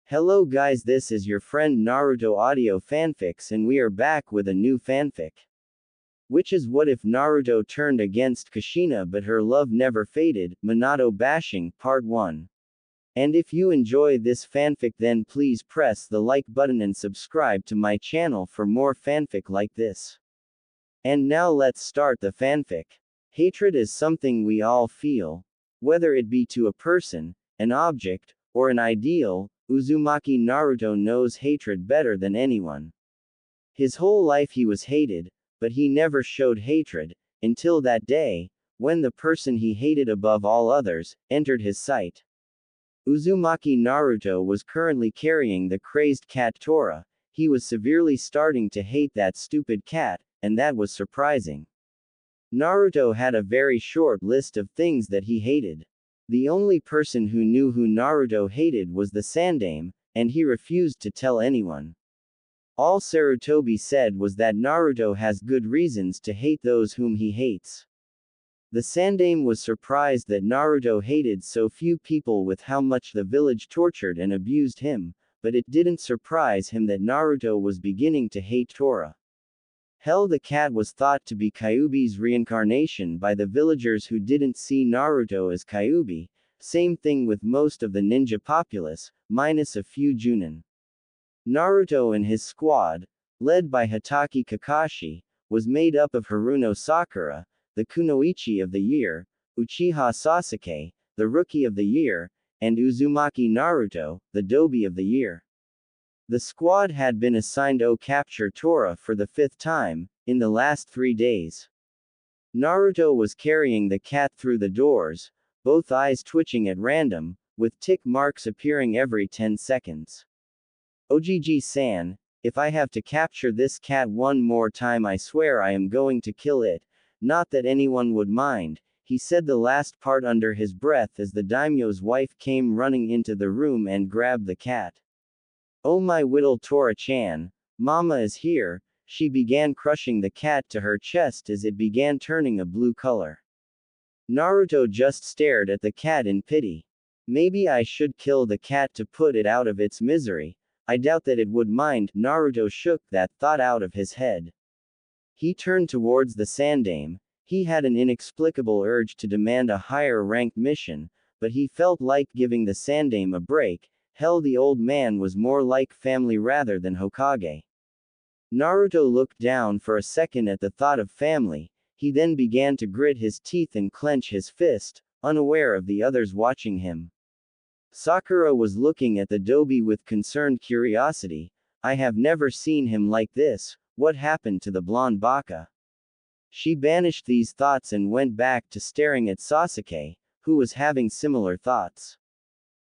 Hello guys, this is your friend Naruto Audio Fanfics and we are back with a new fanfic. Which is what if Naruto turned against Kushina but her love never faded, Minato bashing, part 1. And if you enjoy this fanfic then please press the like button and subscribe to my channel for more fanfic like this. And now let's start the fanfic. Hatred is something we all feel. Whether it be to a person, an object, or an ideal, Uzumaki Naruto knows hatred better than anyone. His whole life he was hated, but he never showed hatred, until that day, when the person he hated above all others, entered his sight. Uzumaki Naruto was currently carrying the crazed cat Tora. He was severely starting to hate that stupid cat, and that was surprising. Naruto had a very short list of things that he hated. The only person who knew who Naruto hated was the Sandaime, and he refused to tell anyone. All Sarutobi said was that Naruto has good reasons to hate those whom he hates. The Sandaime was surprised that Naruto hated so few people with how much the village tortured and abused him, but it didn't surprise him that Naruto was beginning to hate Tora. Hell, the cat was thought to be Kyuubi's reincarnation by the villagers who didn't see Naruto as Kyuubi, same thing with most of the ninja populace, minus a few Junin. Naruto and his squad, led by Hatake Kakashi, was made up of Haruno Sakura, the Kunoichi of the year, Uchiha Sasuke, the Rookie of the year, and Uzumaki Naruto, the Dobi of the year. The squad had been assigned to capture Tora for the 5th time, in the last 3 days. Naruto was carrying the cat through the doors, both eyes twitching at random, with tick marks appearing every 10 seconds. Ogigi-san, if I have to capture this cat one more time I swear I am going to kill it, not that anyone would mind, he said the last part under his breath as the daimyo's wife came running into the room and grabbed the cat. Oh my little Tora-chan, Mama is here, she began crushing the cat to her chest as it began turning a blue color. Naruto just stared at the cat in pity. Maybe I should kill the cat to put it out of its misery, I doubt that it would mind, Naruto shook that thought out of his head. He turned towards the Sandaime. He had an inexplicable urge to demand a higher ranked mission, but he felt like giving the Sandaime a break. Hell, the old man was more like family rather than Hokage. Naruto looked down for a second at the thought of family, he then began to grit his teeth and clench his fist, unaware of the others watching him. Sakura was looking at the Dobi with concerned curiosity. I have never seen him like this, what happened to the blonde baka? She banished these thoughts and went back to staring at Sasuke, who was having similar thoughts.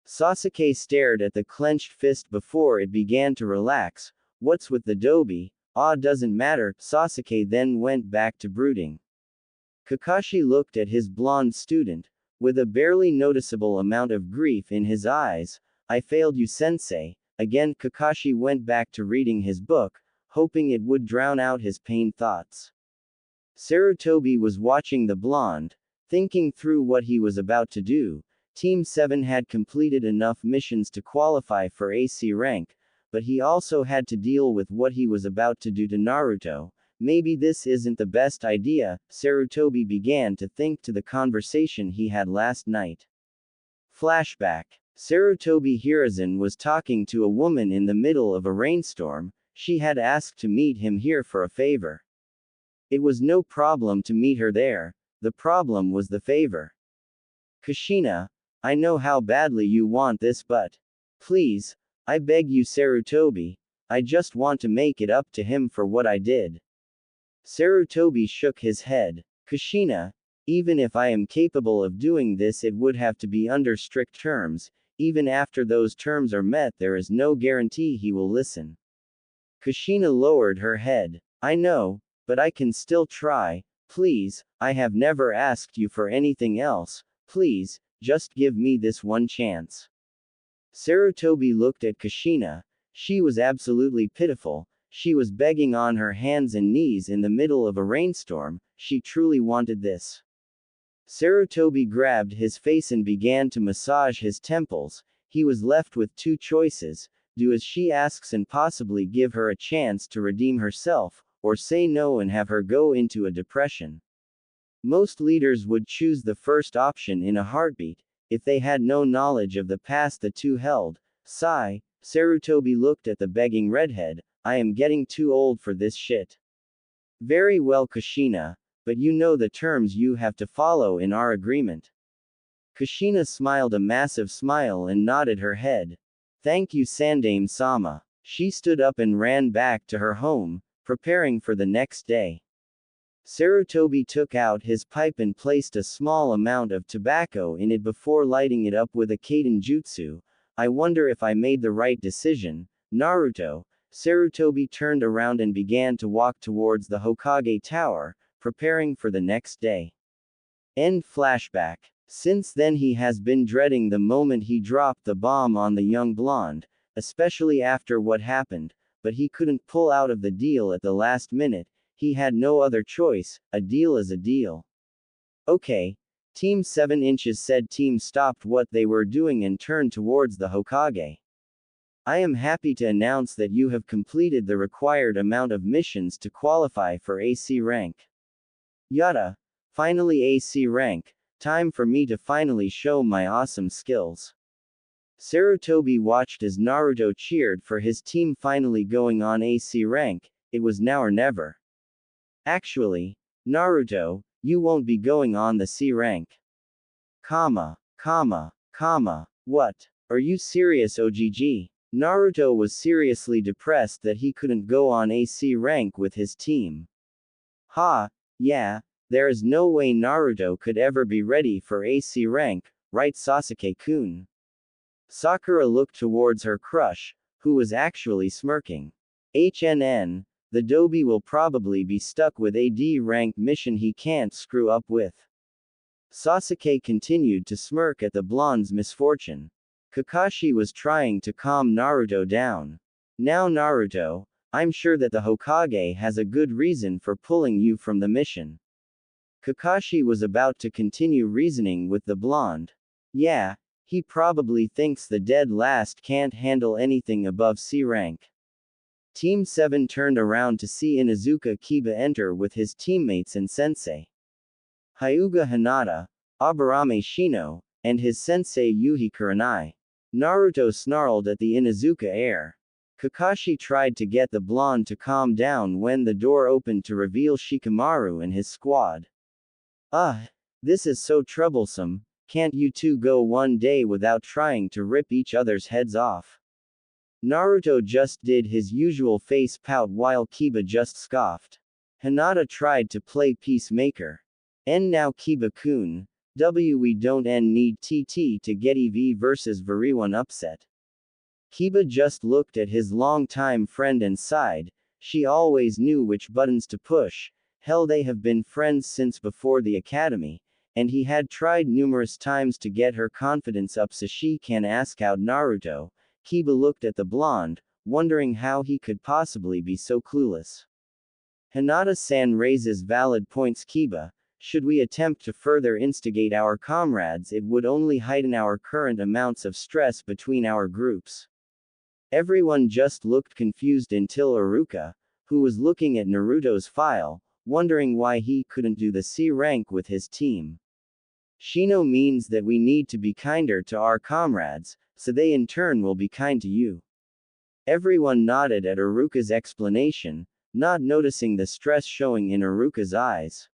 Sasuke stared at the clenched fist before it began to relax. What's with the Dobi? Ah, doesn't matter, Sasuke then went back to brooding. Kakashi looked at his blonde student, with a barely noticeable amount of grief in his eyes. I failed you, sensei. Again Kakashi went back to reading his book, hoping it would drown out his pain thoughts. Sarutobi was watching the blonde, thinking through what he was about to do. Team 7 had completed enough missions to qualify for AC rank, but he also had to deal with what he was about to do to Naruto. Maybe this isn't the best idea, Sarutobi began to think to the conversation he had last night. Flashback. Sarutobi Hiruzen was talking to a woman in the middle of a rainstorm. She had asked to meet him here for a favor. It was no problem to meet her there, the problem was the favor. Kushina, I know how badly you want this, but please, I beg you, Sarutobi, I just want to make it up to him for what I did. Sarutobi shook his head. Kushina, even if I am capable of doing this, it would have to be under strict terms. Even after those terms are met, there is no guarantee he will listen. Kushina lowered her head. I know, but I can still try. Please, I have never asked you for anything else. Please, just give me this one chance. Sarutobi looked at Kushina. She was absolutely pitiful. She was begging on her hands and knees in the middle of a rainstorm. She truly wanted this. Sarutobi grabbed his face and began to massage his temples. he was left with two choices: do as she asks and possibly give her a chance to redeem herself, or say no and have her go into a depression. Most leaders would choose the first option in a heartbeat, if they had no knowledge of the past the two held. Sigh, Sarutobi looked at the begging redhead. I am getting too old for this shit. Very well, Kushina, but you know the terms you have to follow in our agreement. Kushina smiled a massive smile and nodded her head. Thank you, Sandame-sama. She stood up and ran back to her home, preparing for the next day. Sarutobi took out his pipe and placed a small amount of tobacco in it before lighting it up with a Kaden jutsu. I wonder if I made the right decision, Naruto. Sarutobi turned around and began to walk towards the Hokage Tower, preparing for the next day. End flashback. Since then he has been dreading the moment he dropped the bomb on the young blonde, especially after what happened, but he couldn't pull out of the deal at the last minute. He had no other choice. A deal is a deal. Okay. Team 7 inches said team stopped what they were doing and turned towards the Hokage. I am happy to announce that you have completed the required amount of missions to qualify for AC rank. Yada. Finally AC rank. Time for me to finally show my awesome skills. Sarutobi watched as Naruto cheered for his team finally going on AC rank. It was now or never. Actually, Naruto, you won't be going on the C rank. What? Are you serious, OGG? Naruto was seriously depressed that he couldn't go on AC rank with his team. Yeah, there is no way Naruto could ever be ready for AC rank, right, Sasuke-kun? Sakura looked towards her crush, who was actually smirking. HNN, the Dobi will probably be stuck with a D rank mission he can't screw up with. Sasuke continued to smirk at the blonde's misfortune. Kakashi was trying to calm Naruto down. Now Naruto, I'm sure that the Hokage has a good reason for pulling you from the mission. Kakashi was about to continue reasoning with the blonde. Yeah, he probably thinks the dead last can't handle anything above C rank. Team 7 turned around to see Inuzuka Kiba enter with his teammates and sensei. Hyuga Hinata, Aburame Shino, and his sensei Yuhi Kurenai. Naruto snarled at the Inuzuka heir. Kakashi tried to get the blonde to calm down when the door opened to reveal Shikamaru and his squad. This is so troublesome. Can't you two go one day without trying to rip each other's heads off? Naruto just did his usual face pout while Kiba just scoffed. Hinata tried to play peacemaker. And now Kiba-kun, we don't need TT to get EV versus Variwan upset. Kiba just looked at his long-time friend and sighed. She always knew which buttons to push. Hell, they have been friends since before the academy, and he had tried numerous times to get her confidence up so she can ask out Naruto. Kiba looked at the blonde, wondering how he could possibly be so clueless. Hinata-san raises valid points. Kiba, should we attempt to further instigate our comrades, it would only heighten our current amounts of stress between our groups. Everyone just looked confused until Iruka, who was looking at Naruto's file, wondering why he couldn't do the C rank with his team. Shino means that we need to be kinder to our comrades, so they in turn will be kind to you. Everyone nodded at Iruka's explanation, not noticing the stress showing in Iruka's eyes.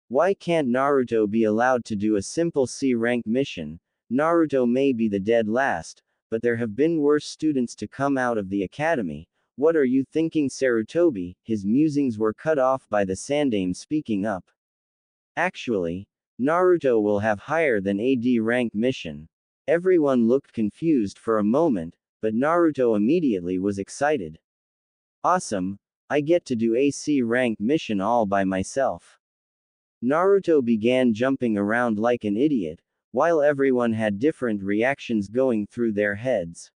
Why can't Naruto be allowed to do a simple C rank mission? Naruto may be the dead last, but there have been worse students to come out of the academy. What are you thinking, Sarutobi? His musings were cut off by the Sandame speaking up. Actually, Naruto will have higher than a D rank mission. Everyone looked confused for a moment, but Naruto immediately was excited. Awesome, I get to do a C rank mission all by myself. Naruto began jumping around like an idiot, while everyone had different reactions going through their heads.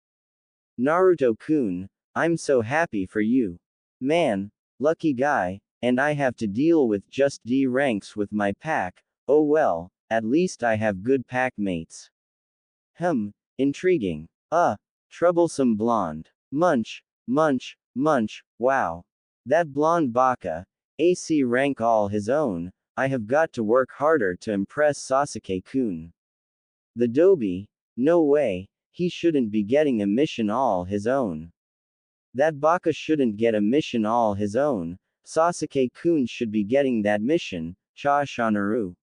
Naruto-kun, I'm so happy for you. Man, lucky guy, and I have to deal with just D ranks with my pack. Oh well, at least I have good pack mates. Intriguing. Troublesome blonde. Munch, munch, munch, wow. That blonde baka. AC rank all his own. I have got to work harder to impress Sasuke-kun. The Dobi? No way. He shouldn't be getting a mission all his own. That baka shouldn't get a mission all his own. Sasuke-kun should be getting that mission. Cha Shanaru.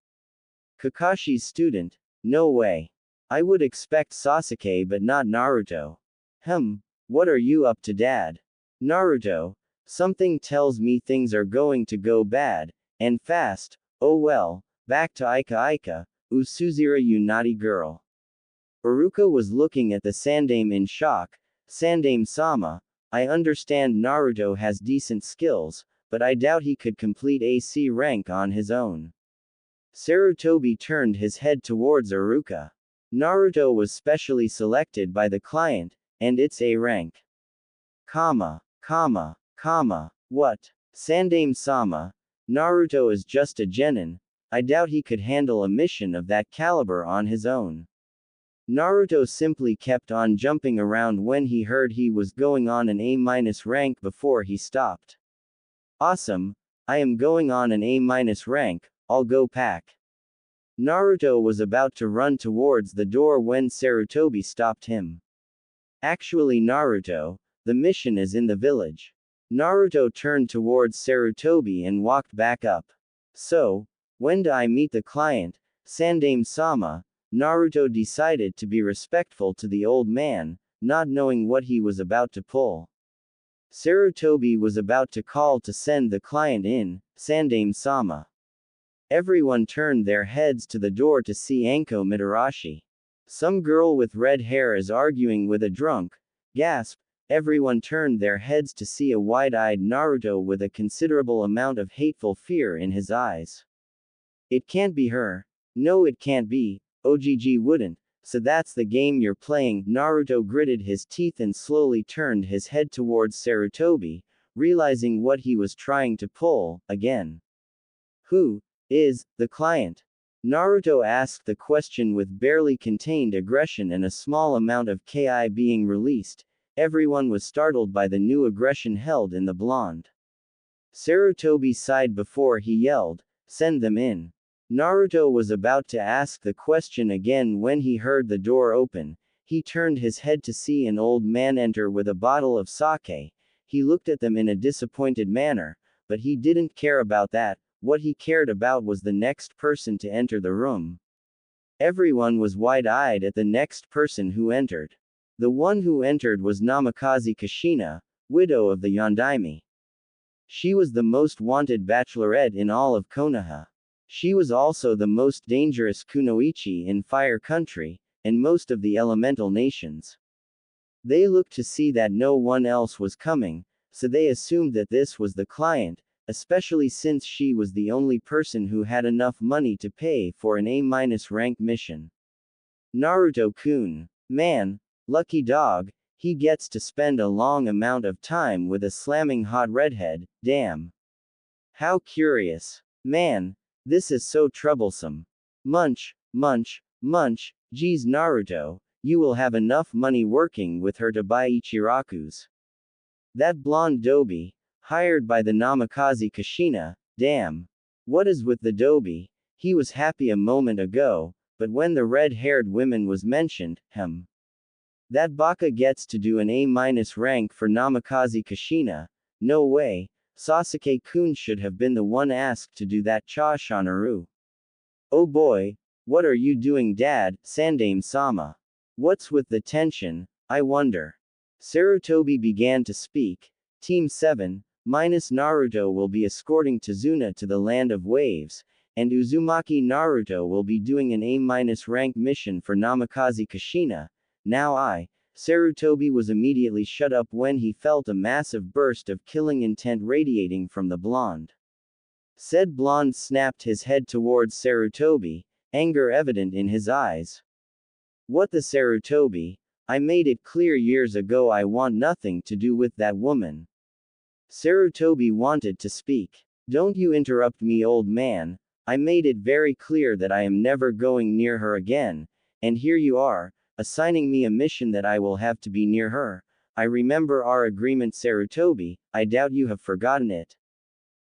Kakashi's student? No way. I would expect Sasuke but not Naruto. What are you up to, dad? Naruto. Something tells me things are going to go bad, and fast. Oh well, back to Ika Ika, Usuzira, you naughty girl. Iruka was looking at the Sandame in shock. Sandame-sama, I understand Naruto has decent skills, but I doubt he could complete AC rank on his own. Sarutobi turned his head towards Iruka. Naruto was specially selected by the client, and it's A rank. What? Sandame-sama, Naruto is just a genin. I doubt he could handle a mission of that caliber on his own. Naruto simply kept on jumping around when he heard he was going on an A- rank before he stopped. Awesome, I am going on an A- rank, I'll go pack. Naruto was about to run towards the door when Sarutobi stopped him. Actually, Naruto, the mission is in the village. Naruto turned towards Sarutobi and walked back up. So, when do I meet the client, Sandame-sama? Naruto decided to be respectful to the old man, not knowing what he was about to pull. Sarutobi was about to call to send the client in, Sandame-sama. Everyone turned their heads to the door to see Anko Mitarashi. Some girl with red hair is arguing with a drunk. Gasp. Everyone turned their heads to see a wide-eyed Naruto with a considerable amount of hateful fear in his eyes. It can't be her. No, it can't be. OGG wouldn't. So that's the game you're playing. Naruto gritted his teeth and slowly turned his head towards Sarutobi, realizing what he was trying to pull, again. Who is the client? Naruto asked the question with barely contained aggression and a small amount of ki being released. Everyone was startled by the new aggression held in the blonde. Sarutobi sighed before he yelled, "Send them in." Naruto was about to ask the question again when he heard the door open. He turned his head to see an old man enter with a bottle of sake. He looked at them in a disappointed manner, but he didn't care about that. What he cared about was the next person to enter the room. Everyone was wide-eyed at the next person who entered. The one who entered was Namikaze Kushina, widow of the Yondaime. She was the most wanted bachelorette in all of Konoha. She was also the most dangerous kunoichi in Fire Country, and most of the elemental nations. They looked to see that no one else was coming, so they assumed that this was the client, especially since she was the only person who had enough money to pay for an A- rank mission. Naruto-kun. Man, lucky dog, he gets to spend a long amount of time with a slamming hot redhead, damn. How curious. Man, this is so troublesome. Munch, munch, munch, geez Naruto, you will have enough money working with her to buy Ichiraku's. That blonde dobi, hired by the Namikaze Kushina, damn. What is with the dobi? He was happy a moment ago, but when the red-haired woman was mentioned, that baka gets to do an A- rank for Namikaze Kushina, no way. Sasuke-kun should have been the one asked to do that. Cha Shanaru. Oh boy, what are you doing, dad? Sandame-sama. What's with the tension, I wonder? Sarutobi began to speak. Team 7, minus Naruto will be escorting Tazuna to the Land of Waves, and Uzumaki Naruto will be doing an A- rank mission for Namikaze Kushina. Now Sarutobi was immediately shut up when he felt a massive burst of killing intent radiating from the blonde. Said blonde snapped his head towards Sarutobi, anger evident in his eyes. What the Sarutobi? I made it clear years ago I want nothing to do with that woman. Sarutobi wanted to speak. Don't you interrupt me, old man. I made it very clear that I am never going near her again, and here you are, assigning me a mission that I will have to be near her. I remember our agreement, Sarutobi, I doubt you have forgotten it.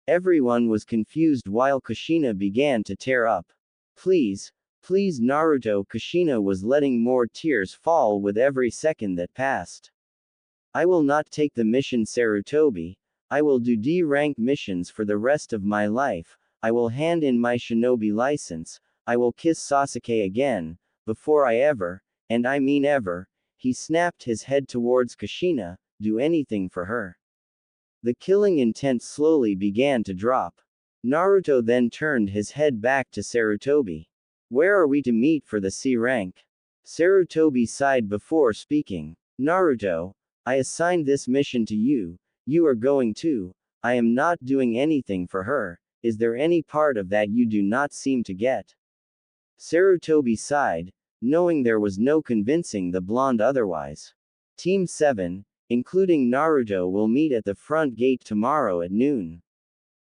Everyone was confused while Kushina began to tear up. Please, please Naruto. Kushina was letting more tears fall with every second that passed. I will not take the mission, Sarutobi. I will do D-rank missions for the rest of my life. I will hand in my shinobi license. I will kiss Sasuke again, before I ever, and I mean ever, he snapped his head towards Kushina, do anything for her. The killing intent slowly began to drop. Naruto then turned his head back to Sarutobi. Where are we to meet for the C rank? Sarutobi sighed before speaking. Naruto, I assigned this mission to you. You are going to. I am not doing anything for her. Is there any part of that you do not seem to get? Sarutobi sighed, knowing there was no convincing the blonde otherwise. Team 7, including Naruto, will meet at the front gate tomorrow at noon.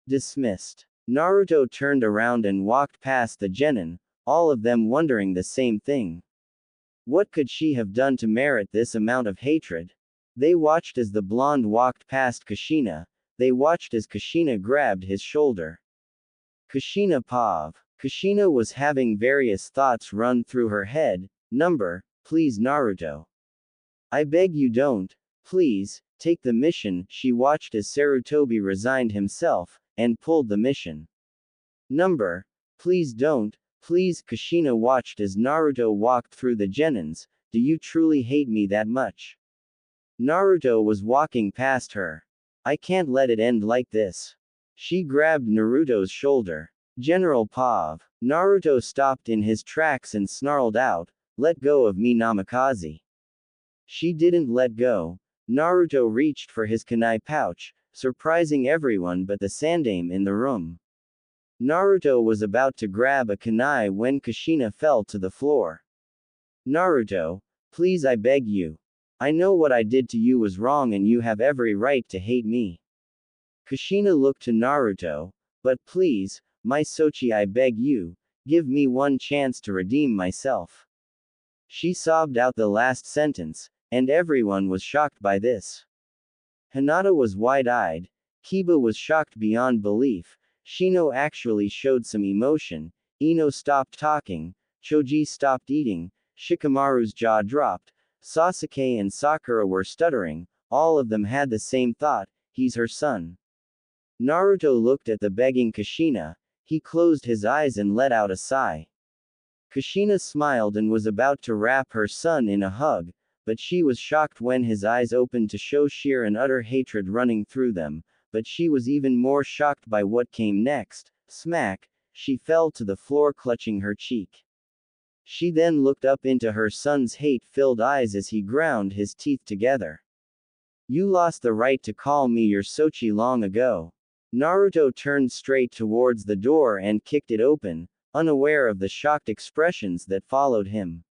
Dismissed. Naruto turned around and walked past the genin, all of them wondering the same thing. What could she have done to merit this amount of hatred? They watched as the blonde walked past Kushina. They watched as Kushina grabbed his shoulder. Kushina Pav. Kushina was having various thoughts run through her head. Please Naruto. I beg you don't. Please, take the mission. She watched as Sarutobi resigned himself, and pulled the mission. Please don't. Please. Kushina watched as Naruto walked through the genins. Do you truly hate me that much? Naruto was walking past her. I can't let it end like this. She grabbed Naruto's shoulder. General Pav. Naruto stopped in his tracks and snarled out, let go of me Namikaze. She didn't let go. Naruto reached for his kunai pouch, surprising everyone but the sandame in the room. Naruto was about to grab a kunai when Kushina fell to the floor. Naruto, please I beg you. I know what I did to you was wrong and you have every right to hate me. Kushina looked to Naruto, but please, my Sochi I beg you, give me one chance to redeem myself. She sobbed out the last sentence, and everyone was shocked by this. Hinata was wide-eyed, Kiba was shocked beyond belief, Shino actually showed some emotion, Ino stopped talking, Choji stopped eating, Shikamaru's jaw dropped, Sasuke and Sakura were stuttering, all of them had the same thought, he's her son. Naruto looked at the begging Kushina, he closed his eyes and let out a sigh. Kushina smiled and was about to wrap her son in a hug, but she was shocked when his eyes opened to show sheer and utter hatred running through them, but she was even more shocked by what came next. Smack, she fell to the floor clutching her cheek. She then looked up into her son's hate-filled eyes as he ground his teeth together. You lost the right to call me your Sochi long ago. Naruto turned straight towards the door and kicked it open, unaware of the shocked expressions that followed him.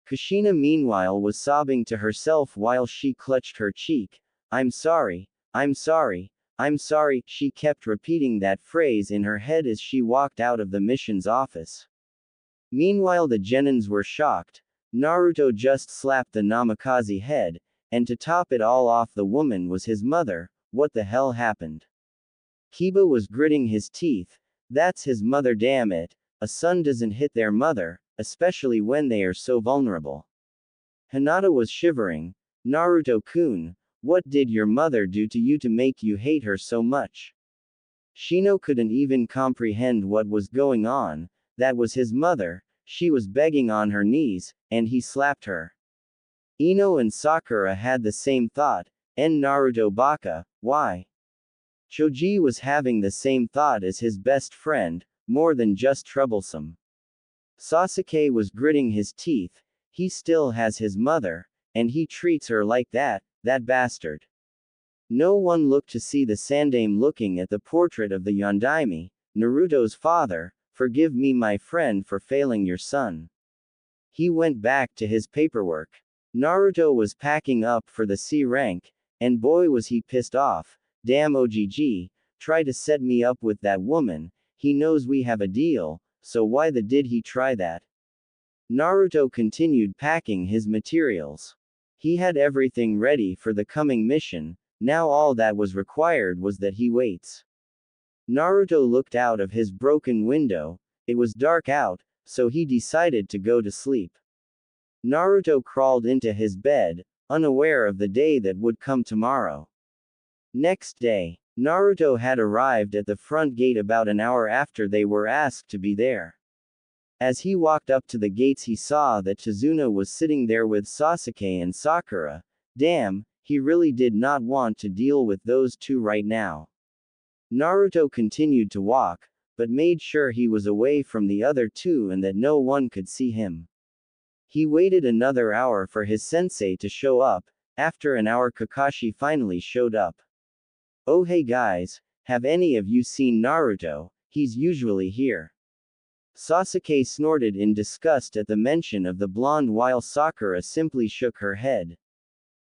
Kushina meanwhile was sobbing to herself while she clutched her cheek. I'm sorry, I'm sorry, I'm sorry, she kept repeating that phrase in her head as she walked out of the mission's office. Meanwhile the genins were shocked. Naruto just slapped the Namikaze head, and to top it all off the woman was his mother. What the hell happened? Kiba was gritting his teeth. That's his mother, damn it. A son doesn't hit their mother, especially when they are so vulnerable. Hinata was shivering. Naruto-kun, what did your mother do to you to make you hate her so much? Shino couldn't even comprehend what was going on. That was his mother, she was begging on her knees, and he slapped her. Ino and Sakura had the same thought, en Naruto baka, why? Choji was having the same thought as his best friend, more than just troublesome. Sasuke was gritting his teeth, he still has his mother, and he treats her like that bastard. No one looked to see the sandame looking at the portrait of the Yondaime, Naruto's father. Forgive me my friend for failing your son. He went back to his paperwork. Naruto was packing up for the C rank, and boy was he pissed off. Damn OGG, try to set me up with that woman, he knows we have a deal, so why the did he try that? Naruto continued packing his materials. He had everything ready for the coming mission, now all that was required was that he waits. Naruto looked out of his broken window. It was dark out, so he decided to go to sleep. Naruto crawled into his bed, unaware of the day that would come tomorrow. Next day, Naruto had arrived at the front gate about an hour after they were asked to be there. As he walked up to the gates, he saw that Chizuna was sitting there with Sasuke and Sakura. Damn, he really did not want to deal with those two right now. Naruto continued to walk, but made sure he was away from the other two and that no one could see him. He waited another hour for his sensei to show up. After an hour, Kakashi finally showed up. "Oh hey guys, have any of you seen Naruto? He's usually here." Sasuke snorted in disgust at the mention of the blonde while Sakura simply shook her head.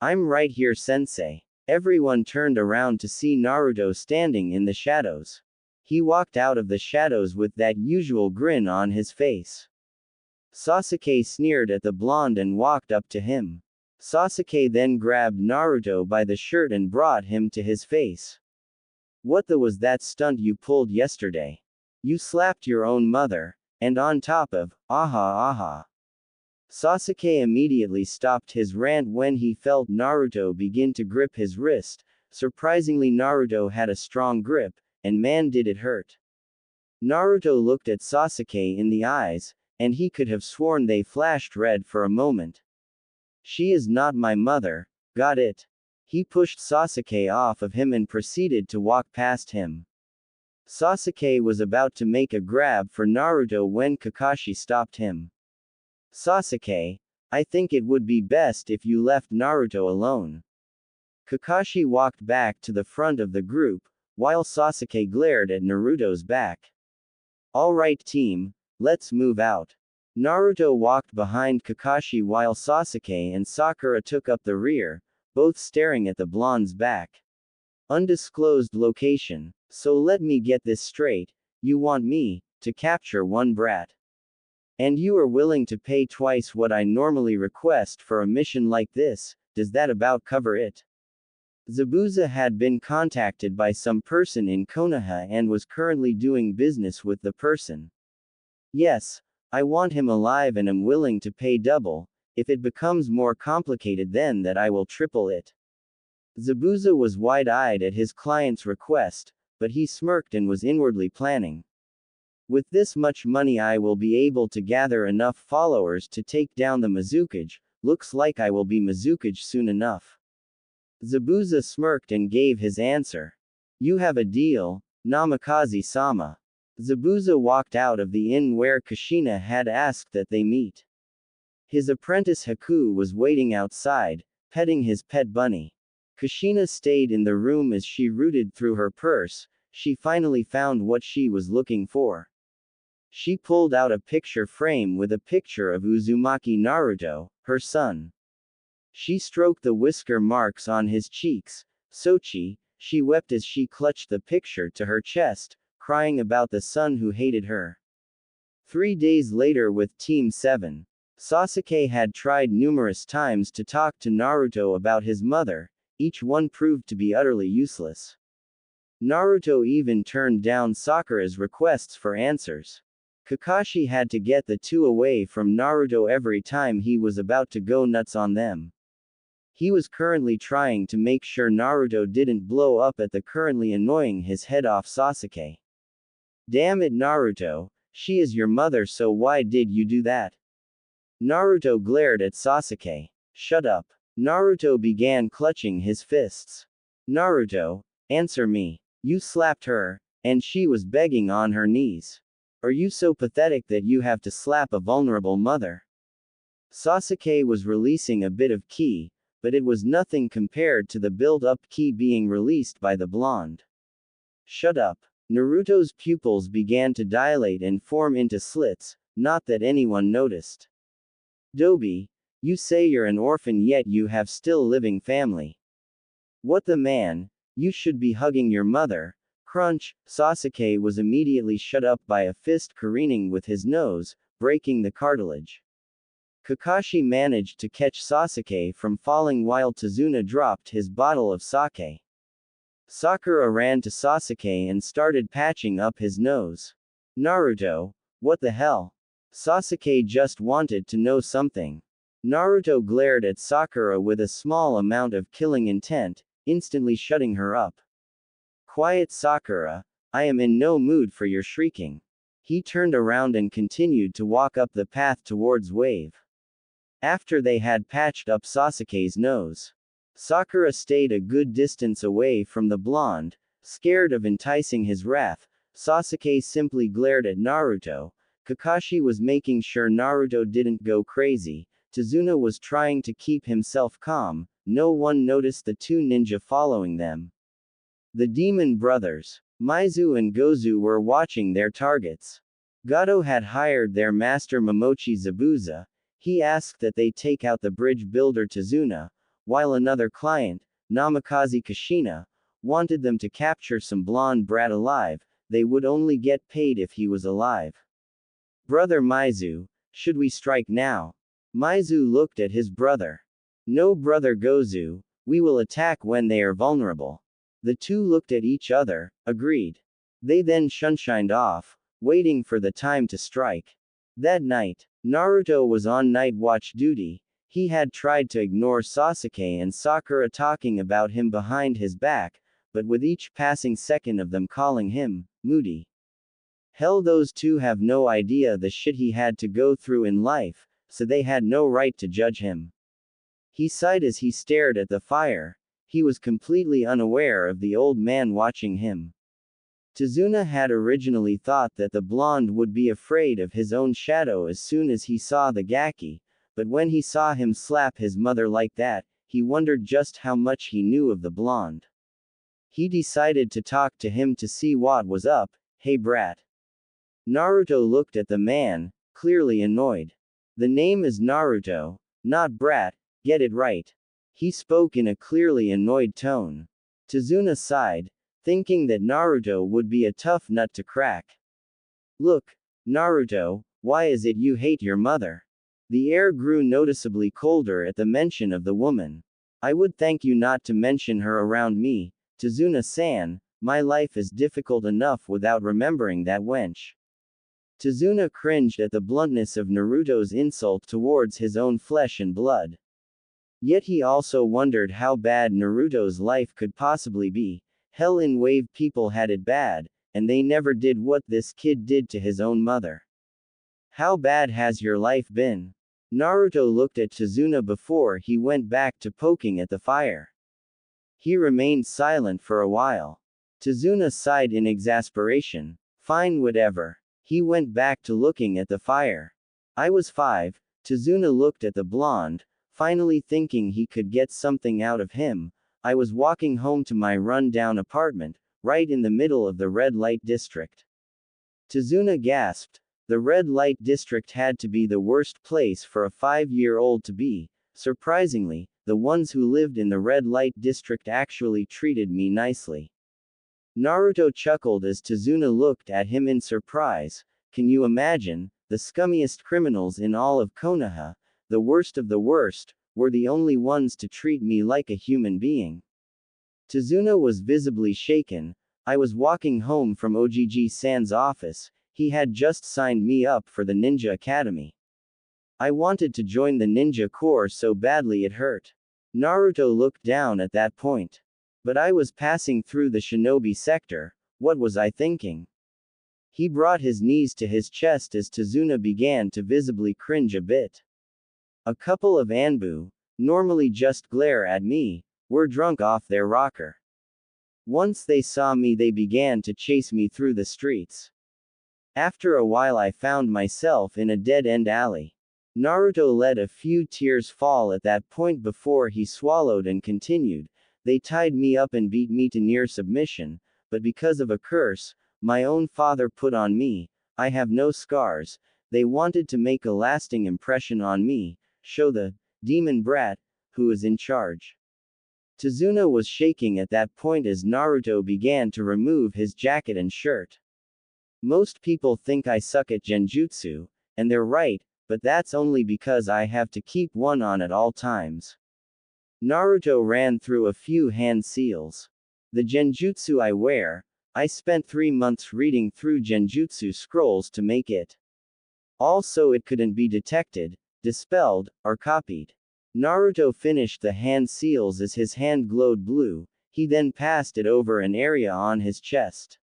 "I'm right here, sensei." Everyone turned around to see Naruto standing in the shadows. He walked out of the shadows with that usual grin on his face. Sasuke sneered at the blonde and walked up to him. Sasuke then grabbed Naruto by the shirt and brought him to his face. "What the was that stunt you pulled yesterday? You slapped your own mother, and on top of, aha aha." Sasuke immediately stopped his rant when he felt Naruto begin to grip his wrist. Surprisingly, Naruto had a strong grip, and man did it hurt. Naruto looked at Sasuke in the eyes, and he could have sworn they flashed red for a moment. "She is not my mother, got it?" He pushed Sasuke off of him and proceeded to walk past him. Sasuke was about to make a grab for Naruto when Kakashi stopped him. "Sasuke, I think it would be best if you left Naruto alone." Kakashi walked back to the front of the group, while Sasuke glared at Naruto's back. "Alright team, let's move out." Naruto walked behind Kakashi while Sasuke and Sakura took up the rear, both staring at the blonde's back. Undisclosed location. "So let me get this straight, you want me to capture one brat. And you are willing to pay twice what I normally request for a mission like this, does that about cover it?" Zabuza had been contacted by some person in Konoha and was currently doing business with the person. "Yes, I want him alive and am willing to pay double. If it becomes more complicated then that I will triple it." Zabuza was wide-eyed at his client's request, but he smirked and was inwardly planning. "With this much money I will be able to gather enough followers to take down the Mizukage, looks like I will be Mizukage soon enough." Zabuza smirked and gave his answer. "You have a deal, Namikaze-sama." Zabuza walked out of the inn where Kushina had asked that they meet. His apprentice Haku was waiting outside, petting his pet bunny. Kushina stayed in the room as she rooted through her purse. She finally found what she was looking for. She pulled out a picture frame with a picture of Uzumaki Naruto, her son. She stroked the whisker marks on his cheeks. Sochi, she wept as she clutched the picture to her chest, crying about the son who hated her. 3 days later with Team 7. Sasuke had tried numerous times to talk to Naruto about his mother, each one proved to be utterly useless. Naruto even turned down Sakura's requests for answers. Kakashi had to get the two away from Naruto every time he was about to go nuts on them. He was currently trying to make sure Naruto didn't blow up at the currently annoying his head off Sasuke. "Damn it Naruto, she is your mother, so why did you do that?" Naruto glared at Sasuke. "Shut up." Naruto began clutching his fists. "Naruto, answer me. You slapped her, and she was begging on her knees. Are you so pathetic that you have to slap a vulnerable mother?" Sasuke was releasing a bit of ki, but it was nothing compared to the build-up ki being released by the blonde. "Shut up." Naruto's pupils began to dilate and form into slits, not that anyone noticed. "Dobi, you say you're an orphan yet you have still living family. What the man, you should be hugging your mother." Crunch, Sasuke was immediately shut up by a fist careening with his nose, breaking the cartilage. Kakashi managed to catch Sasuke from falling while Tazuna dropped his bottle of sake. Sakura ran to Sasuke and started patching up his nose. Naruto, what the hell? Sasuke just wanted to know something. Naruto glared at Sakura with a small amount of killing intent, instantly shutting her up. Quiet Sakura, I am in no mood for your shrieking. He turned around and continued to walk up the path towards Wave. After they had patched up Sasuke's nose, Sakura stayed a good distance away from the blonde, scared of enticing his wrath. Sasuke simply glared at Naruto. Kakashi was making sure Naruto didn't go crazy. Tazuna was trying to keep himself calm. No one noticed the two ninja following them. The demon brothers, Maizu and Gozu, were watching their targets. Gato had hired their master Momochi Zabuza. He asked that they take out the bridge builder Tazuna, while another client, Namikaze Kushina, wanted them to capture some blonde brat alive. They would only get paid if he was alive. Brother Maizu, should we strike now? Maizu looked at his brother. No, brother Gozu, we will attack when they are vulnerable. The two looked at each other, agreed. They then shunshined off, waiting for the time to strike. That night, Naruto was on night watch duty. He had tried to ignore Sasuke and Sakura talking about him behind his back, but with each passing second of them calling him moody. Hell, those two have no idea the shit he had to go through in life, so they had no right to judge him. He sighed as he stared at the fire. He was completely unaware of the old man watching him. Tazuna had originally thought that the blonde would be afraid of his own shadow as soon as he saw the Gaki, but when he saw him slap his mother like that, he wondered just how much he knew of the blonde. He decided to talk to him to see what was up. Hey brat. Naruto looked at the man, clearly annoyed. The name is Naruto, not brat, get it right. He spoke in a clearly annoyed tone. Tazuna sighed, thinking that Naruto would be a tough nut to crack. Look, Naruto, why is it you hate your mother? The air grew noticeably colder at the mention of the woman. I would thank you not to mention her around me, Tazuna-san, my life is difficult enough without remembering that wench. Tazuna cringed at the bluntness of Naruto's insult towards his own flesh and blood. Yet he also wondered how bad Naruto's life could possibly be. Hell, in Wave people had it bad, and they never did what this kid did to his own mother. How bad has your life been? Naruto looked at Tazuna before he went back to poking at the fire. He remained silent for a while. Tazuna sighed in exasperation. Fine, whatever. He went back to looking at the fire. I was 5. Tazuna looked at the blonde, finally thinking he could get something out of him. I was walking home to my run-down apartment, right in the middle of the red light district. Tazuna gasped. The red light district had to be the worst place for a 5-year-old to be. Surprisingly, the ones who lived in the red light district actually treated me nicely. Naruto chuckled as Tazuna looked at him in surprise. Can you imagine? The scummiest criminals in all of Konoha, the worst of the worst, were the only ones to treat me like a human being. Tazuna was visibly shaken. I was walking home from Ogg-san's office. He had just signed me up for the Ninja Academy. I wanted to join the Ninja Corps so badly it hurt. Naruto looked down at that point. But I was passing through the shinobi sector. What was I thinking? He brought his knees to his chest as Tazuna began to visibly cringe a bit. A couple of Anbu, normally just glare at me, were drunk off their rocker. Once they saw me, they began to chase me through the streets. After a while, I found myself in a dead-end alley. Naruto let a few tears fall at that point before he swallowed and continued. They tied me up and beat me to near submission, but because of a curse my own father put on me, I have no scars. They wanted to make a lasting impression on me, show the demon brat who is in charge. Tazuna was shaking at that point as Naruto began to remove his jacket and shirt. Most people think I suck at genjutsu, and they're right, but that's only because I have to keep one on at all times. Naruto ran through a few hand seals. The genjutsu I wear, I spent 3 months reading through genjutsu scrolls to make it. Also, it couldn't be detected, dispelled, or copied. Naruto finished the hand seals as his hand glowed blue, he then passed it over an area on his chest.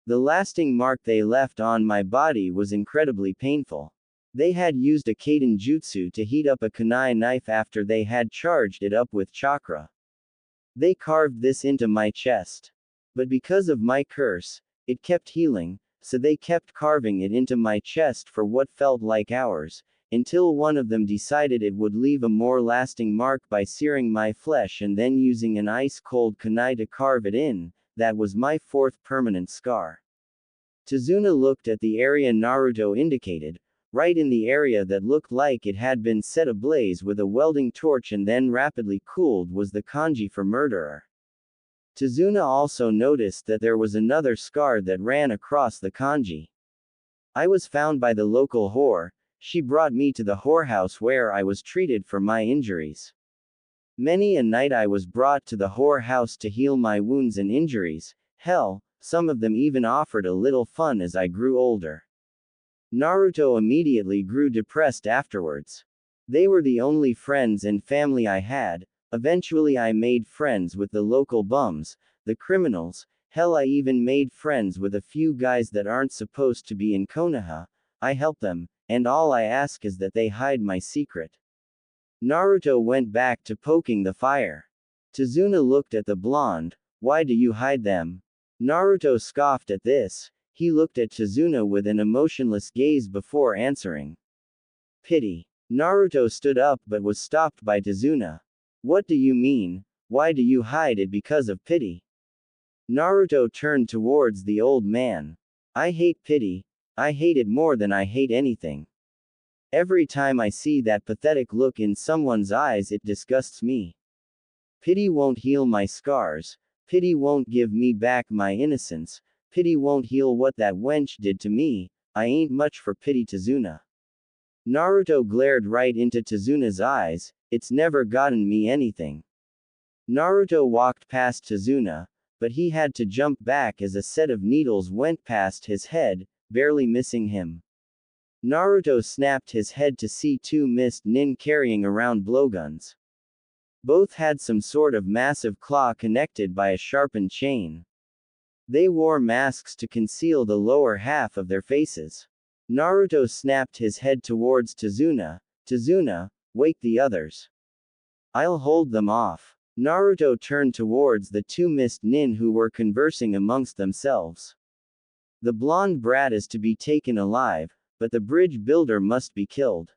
The lasting mark they left on my body was incredibly painful. They had used a Kaden jutsu to heat up a kunai knife after they had charged it up with chakra. They carved this into my chest. But because of my curse, it kept healing, so they kept carving it into my chest for what felt like hours, until one of them decided it would leave a more lasting mark by searing my flesh and then using an ice-cold kunai to carve it in. That was my 4th permanent scar. Tazuna looked at the area Naruto indicated, right in the area that looked like it had been set ablaze with a welding torch and then rapidly cooled was the kanji for murderer. Tazuna also noticed that there was another scar that ran across the kanji. I was found by the local whore. She brought me to the whorehouse where I was treated for my injuries. Many a night I was brought to the whorehouse to heal my wounds and injuries. Hell, some of them even offered a little fun as I grew older. Naruto immediately grew depressed afterwards. They were the only friends and family I had. Eventually I made friends with the local bums, the criminals. Hell, I even made friends with a few guys that aren't supposed to be in Konoha. I help them, and all I ask is that they hide my secret. Naruto went back to poking the fire. Tazuna looked at the blonde. Why do you hide them? Naruto scoffed at this. He looked at Tazuna with an emotionless gaze before answering. Pity. Naruto stood up but was stopped by Tazuna. What do you mean? Why do you hide it because of pity? Naruto turned towards the old man. I hate pity. I hate it more than I hate anything. Every time I see that pathetic look in someone's eyes, it disgusts me. Pity won't heal my scars. Pity won't give me back my innocence. Pity won't heal what that wench did to me. I ain't much for pity, Tazuna. Naruto glared right into Tazuna's eyes. It's never gotten me anything. Naruto walked past Tazuna, but he had to jump back as a set of needles went past his head, barely missing him. Naruto snapped his head to see 2 mist nin carrying around blowguns. Both had some sort of massive claw connected by a sharpened chain. They wore masks to conceal the lower half of their faces. Naruto snapped his head towards Tazuna. Tazuna, wake the others. I'll hold them off. Naruto turned towards the 2 mist nin who were conversing amongst themselves. The blonde brat is to be taken alive, but the bridge builder must be killed.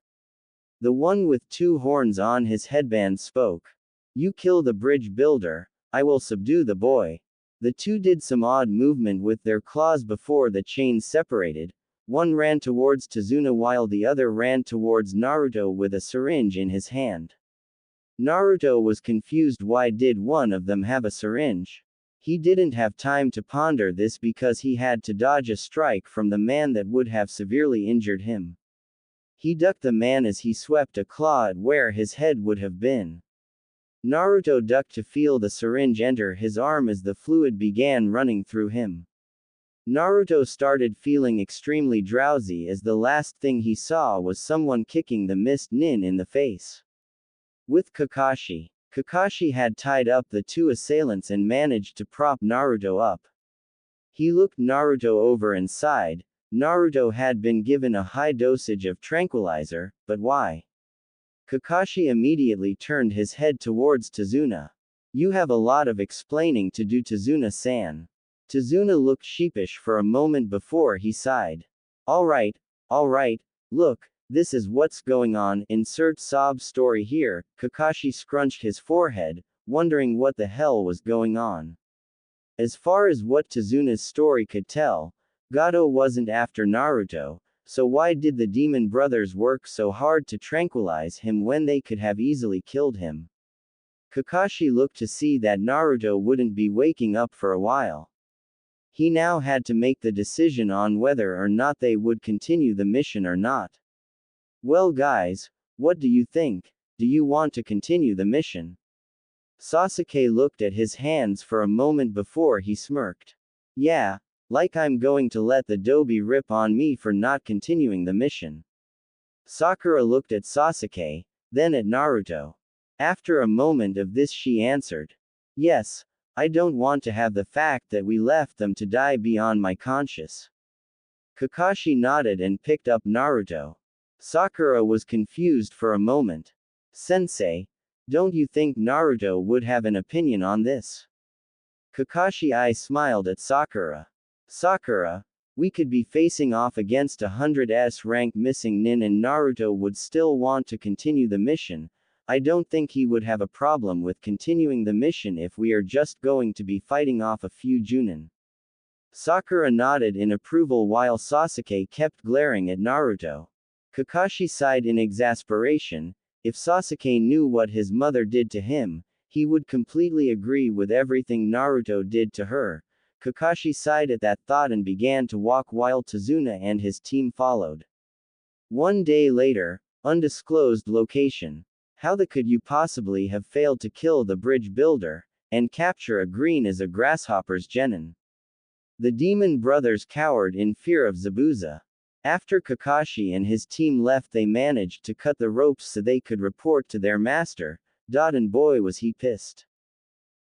The one with 2 horns on his headband spoke. You kill the bridge builder, I will subdue the boy. The 2 did some odd movement with their claws before the chains separated. One ran towards Tazuna while the other ran towards Naruto with a syringe in his hand. Naruto was confused. Why did one of them have a syringe? He didn't have time to ponder this because he had to dodge a strike from the man that would have severely injured him. He ducked the man as he swept a claw at where his head would have been. Naruto ducked to feel the syringe enter his arm as the fluid began running through him. Naruto started feeling extremely drowsy as the last thing he saw was someone kicking the mist nin in the face. With Kakashi. Kakashi had tied up the 2 assailants and managed to prop Naruto up. He looked Naruto over and sighed. Naruto had been given a high dosage of tranquilizer, but why? Kakashi immediately turned his head towards Tazuna. You have a lot of explaining to do, Tazuna-san. Tazuna looked sheepish for a moment before he sighed. Alright, look, this is what's going on, insert sob story here. Kakashi scrunched his forehead, wondering what the hell was going on. As far as what Tazuna's story could tell, Gato wasn't after Naruto, so why did the demon brothers work so hard to tranquilize him when they could have easily killed him? Kakashi looked to see that Naruto wouldn't be waking up for a while. He now had to make the decision on whether or not they would continue the mission or not. Well guys, what do you think? Do you want to continue the mission? Sasuke looked at his hands for a moment before he smirked. Yeah, like I'm going to let the Dobi rip on me for not continuing the mission. Sakura looked at Sasuke, then at Naruto. After a moment of this she answered. Yes, I don't want to have the fact that we left them to die beyond my conscience. Kakashi nodded and picked up Naruto. Sakura was confused for a moment. Sensei, don't you think Naruto would have an opinion on this? Kakashi I smiled at Sakura. Sakura, we could be facing off against a 100s rank missing nin and Naruto would still want to continue the mission. I don't think he would have a problem with continuing the mission if we are just going to be fighting off a few Junin. Sakura nodded in approval while Sasuke kept glaring at Naruto. Kakashi sighed in exasperation. If Sasuke knew what his mother did to him, he would completely agree with everything Naruto did to her. Kakashi sighed at that thought and began to walk while Tazuna and his team followed. One day later, undisclosed location. How could you possibly have failed to kill the bridge builder, and capture a green as a grasshopper's genin? The demon brothers cowered in fear of Zabuza. After Kakashi and his team left they managed to cut the ropes so they could report to their master. And boy was he pissed.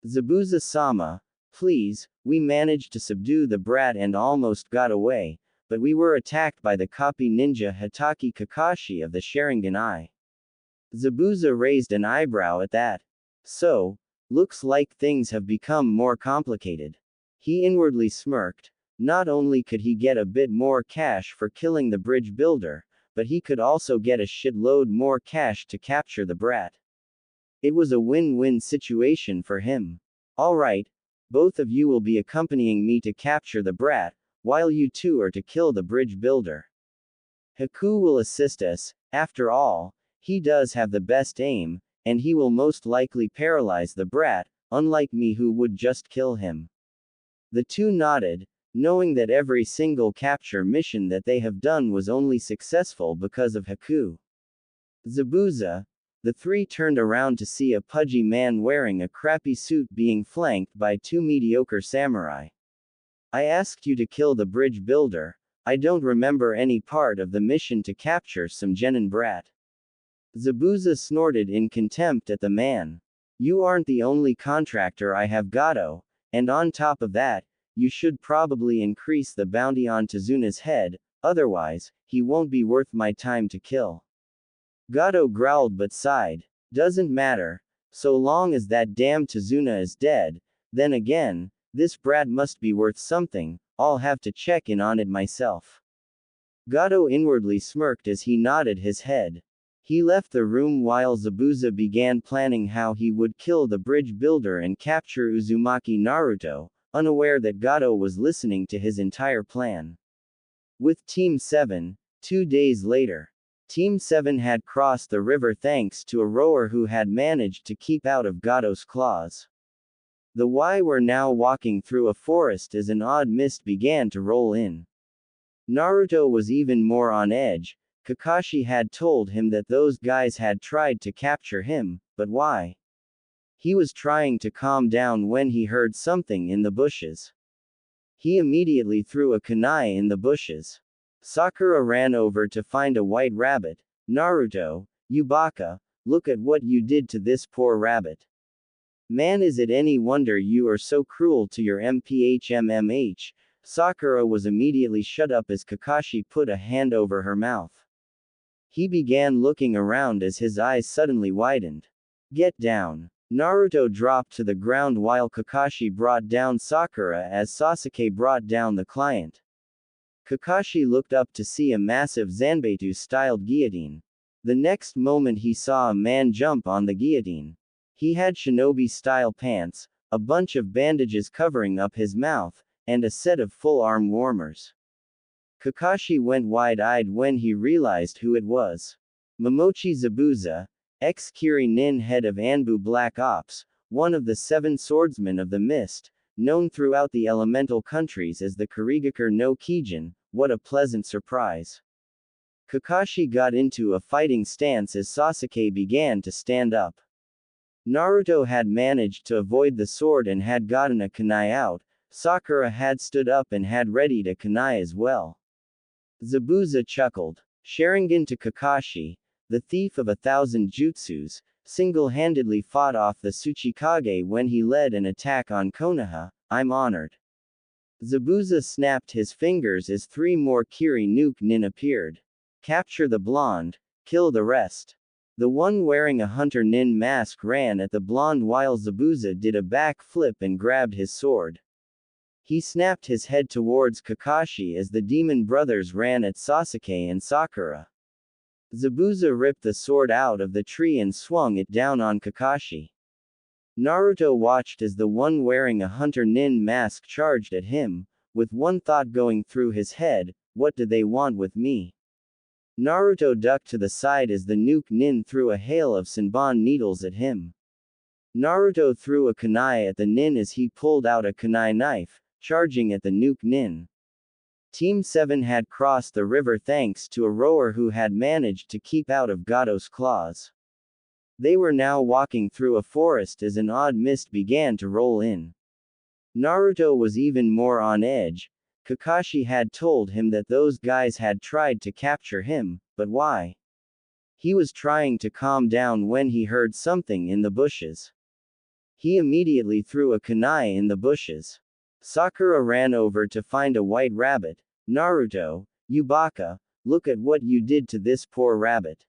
Zabuza-sama, please, we managed to subdue the brat and almost got away, but we were attacked by the copy ninja Hitaki Kakashi of the Sharingan Eye. Zabuza raised an eyebrow at that. So, looks like things have become more complicated. He inwardly smirked. Not only could he get a bit more cash for killing the bridge builder, but he could also get a shitload more cash to capture the brat. It was a win-win situation for him. Alright, both of you will be accompanying me to capture the brat, while you two are to kill the bridge builder. Haku will assist us, after all, he does have the best aim, and he will most likely paralyze the brat, unlike me who would just kill him. The two nodded, knowing that every single capture mission that they have done was only successful because of Haku. Zabuza. The three turned around to see a pudgy man wearing a crappy suit being flanked by two mediocre samurai. I asked you to kill the bridge builder. I don't remember any part of the mission to capture some genin brat. Zabuza snorted in contempt at the man. You aren't the only contractor I have Gato, and on top of that, you should probably increase the bounty on Tazuna's head, otherwise, he won't be worth my time to kill. Gato growled but sighed. Doesn't matter, so long as that damn Tazuna is dead. Then again, this brat must be worth something, I'll have to check in on it myself. Gato inwardly smirked as he nodded his head. He left the room while Zabuza began planning how he would kill the bridge builder and capture Uzumaki Naruto, unaware that Gato was listening to his entire plan. With Team 7, 2 days later, Team 7 had crossed the river thanks to a rower who had managed to keep out of Gato's claws. The Y were now walking through a forest as an odd mist began to roll in. Naruto was even more on edge. Kakashi had told him that those guys had tried to capture him, but why? He was trying to calm down when he heard something in the bushes. He immediately threw a kunai in the bushes. Sakura ran over to find a white rabbit. Naruto, you baka, look at what you did to this poor rabbit. Man, is it any wonder you are so cruel to your MPHMMH? Sakura was immediately shut up as Kakashi put a hand over her mouth. He began looking around as his eyes suddenly widened. Get down. Naruto dropped to the ground while Kakashi brought down Sakura as Sasuke brought down the client. Kakashi looked up to see a massive Zanbeitu-styled guillotine. The next moment he saw a man jump on the guillotine. He had shinobi-style pants, a bunch of bandages covering up his mouth, and a set of full arm warmers. Kakashi went wide-eyed when he realized who it was. Momochi Zabuza, ex-Kiri Nin head of Anbu Black Ops, one of the 7 swordsmen of the mist, known throughout the elemental countries as the Kurigakure no Kijin. What a pleasant surprise. Kakashi got into a fighting stance as Sasuke began to stand up. Naruto had managed to avoid the sword and had gotten a kunai out. Sakura had stood up and had readied a kunai as well. Zabuza chuckled. Sharingan to Kakashi, the thief of 1,000 jutsus, single-handedly fought off the Tsuchikage when he led an attack on Konoha. I'm honored. Zabuza snapped his fingers as 3 more Kiri Nuke Nin appeared. Capture the blonde, kill the rest. The one wearing a Hunter Nin mask ran at the blonde while Zabuza did a back flip and grabbed his sword. He snapped his head towards Kakashi as the demon brothers ran at Sasuke and Sakura. Zabuza ripped the sword out of the tree and swung it down on Kakashi. Naruto watched as the one wearing a Hunter Nin mask charged at him, with one thought going through his head, what do they want with me? Naruto ducked to the side as the Nuke Nin threw a hail of Senbon needles at him. Naruto threw a kunai at the Nin as he pulled out a kunai knife, charging at the Nuke Nin. Team 7 had crossed the river thanks to a rower who had managed to keep out of Gado's claws. They were now walking through a forest as an odd mist began to roll in. Naruto was even more on edge. Kakashi had told him that those guys had tried to capture him, but why? He was trying to calm down when he heard something in the bushes. He immediately threw a kunai in the bushes. Sakura ran over to find a white rabbit. Naruto, you baka, look at what you did to this poor rabbit.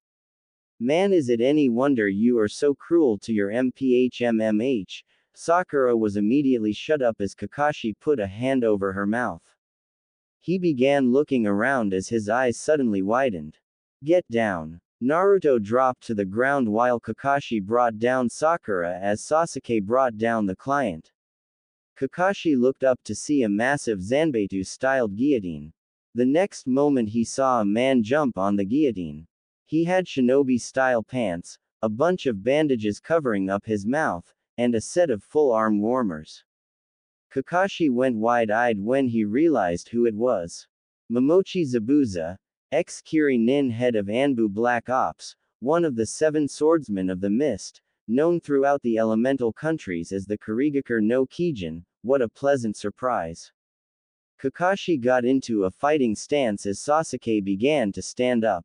Man, is it any wonder you are so cruel to your MPHMMH? Sakura was immediately shut up as Kakashi put a hand over her mouth. He began looking around as his eyes suddenly widened. Get down. Naruto dropped to the ground while Kakashi brought down Sakura as Sasuke brought down the client. Kakashi looked up to see a massive Zanbeitu-styled guillotine. The next moment he saw a man jump on the guillotine. He had shinobi-style pants, a bunch of bandages covering up his mouth, and a set of full arm warmers. Kakashi went wide-eyed when he realized who it was. Momochi Zabuza, ex-Kiri Nin head of Anbu Black Ops, one of the 7 swordsmen of the mist, known throughout the elemental countries as the Kurigakure no Kijin. What a pleasant surprise. Kakashi got into a fighting stance as Sasuke began to stand up.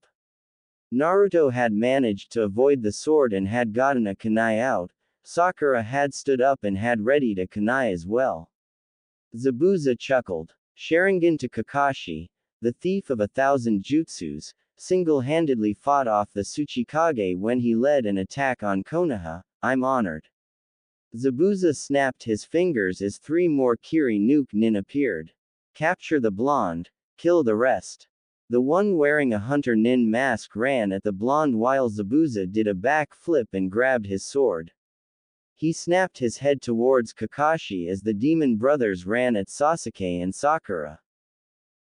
Naruto had managed to avoid the sword and had gotten a kunai out. Sakura had stood up and had readied a kunai as well. Zabuza chuckled. Sharingan to Kakashi, the thief of 1,000 jutsus, single-handedly fought off the Tsuchikage when he led an attack on Konoha. I'm honored. Zabuza snapped his fingers as 3 more Kiri Nuke Nin appeared. Capture the blonde, kill the rest. The one wearing a Hunter Nin mask ran at the blonde while Zabuza did a back flip and grabbed his sword. He snapped his head towards Kakashi as the demon brothers ran at Sasuke and Sakura.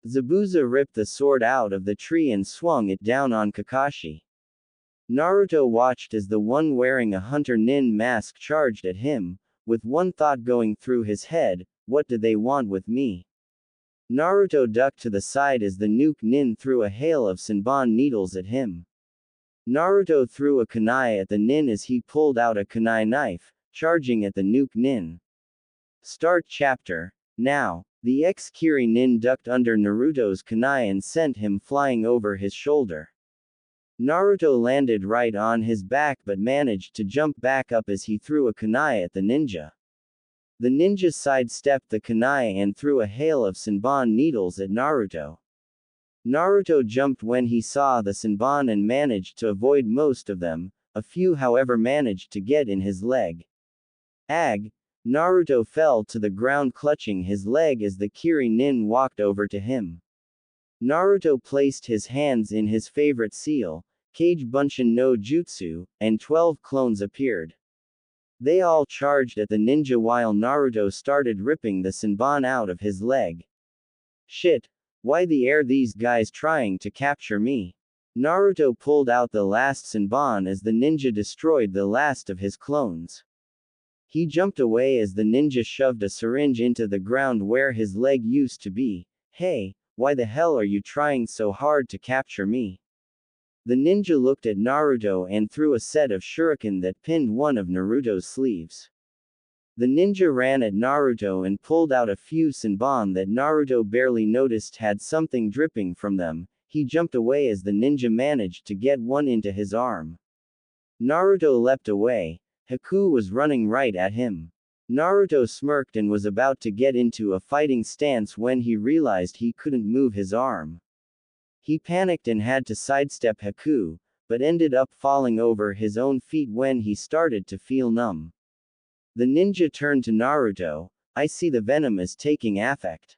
Zabuza ripped the sword out of the tree and swung it down on Kakashi. Naruto watched as the one wearing a Hunter Nin mask charged at him, with one thought going through his head, what do they want with me? Naruto ducked to the side as the Nuke Nin threw a hail of Senbon needles at him. Naruto threw a kunai at the Nin as he pulled out a kunai knife, charging at the Nuke Nin. Start chapter. Now. The ex-Kiri Nin ducked under Naruto's kunai and sent him flying over his shoulder. Naruto landed right on his back but managed to jump back up as he threw a kunai at the ninja. The ninja sidestepped the kunai and threw a hail of Senbon needles at Naruto. Naruto jumped when he saw the Senbon and managed to avoid most of them, a few however managed to get in his leg. Ag! Naruto fell to the ground clutching his leg as the Kiri Nin walked over to him. Naruto placed his hands in his favorite seal, Kage Bunshin no Jutsu, and 12 clones appeared. They all charged at the ninja while Naruto started ripping the Senbon out of his leg. Shit! Why the air these guys trying to capture me? Naruto pulled out the last Senbon as the ninja destroyed the last of his clones. He jumped away as the ninja shoved a syringe into the ground where his leg used to be. Hey, why the hell are you trying so hard to capture me? The ninja looked at Naruto and threw a set of shuriken that pinned one of Naruto's sleeves. The ninja ran at Naruto and pulled out a few senbon that Naruto barely noticed had something dripping from them. He jumped away as the ninja managed to get one into his arm. Naruto leapt away. Haku was running right at him. Naruto smirked and was about to get into a fighting stance when he realized he couldn't move his arm. He panicked and had to sidestep Haku, but ended up falling over his own feet when he started to feel numb. The ninja turned to Naruto. I see the venom is taking effect.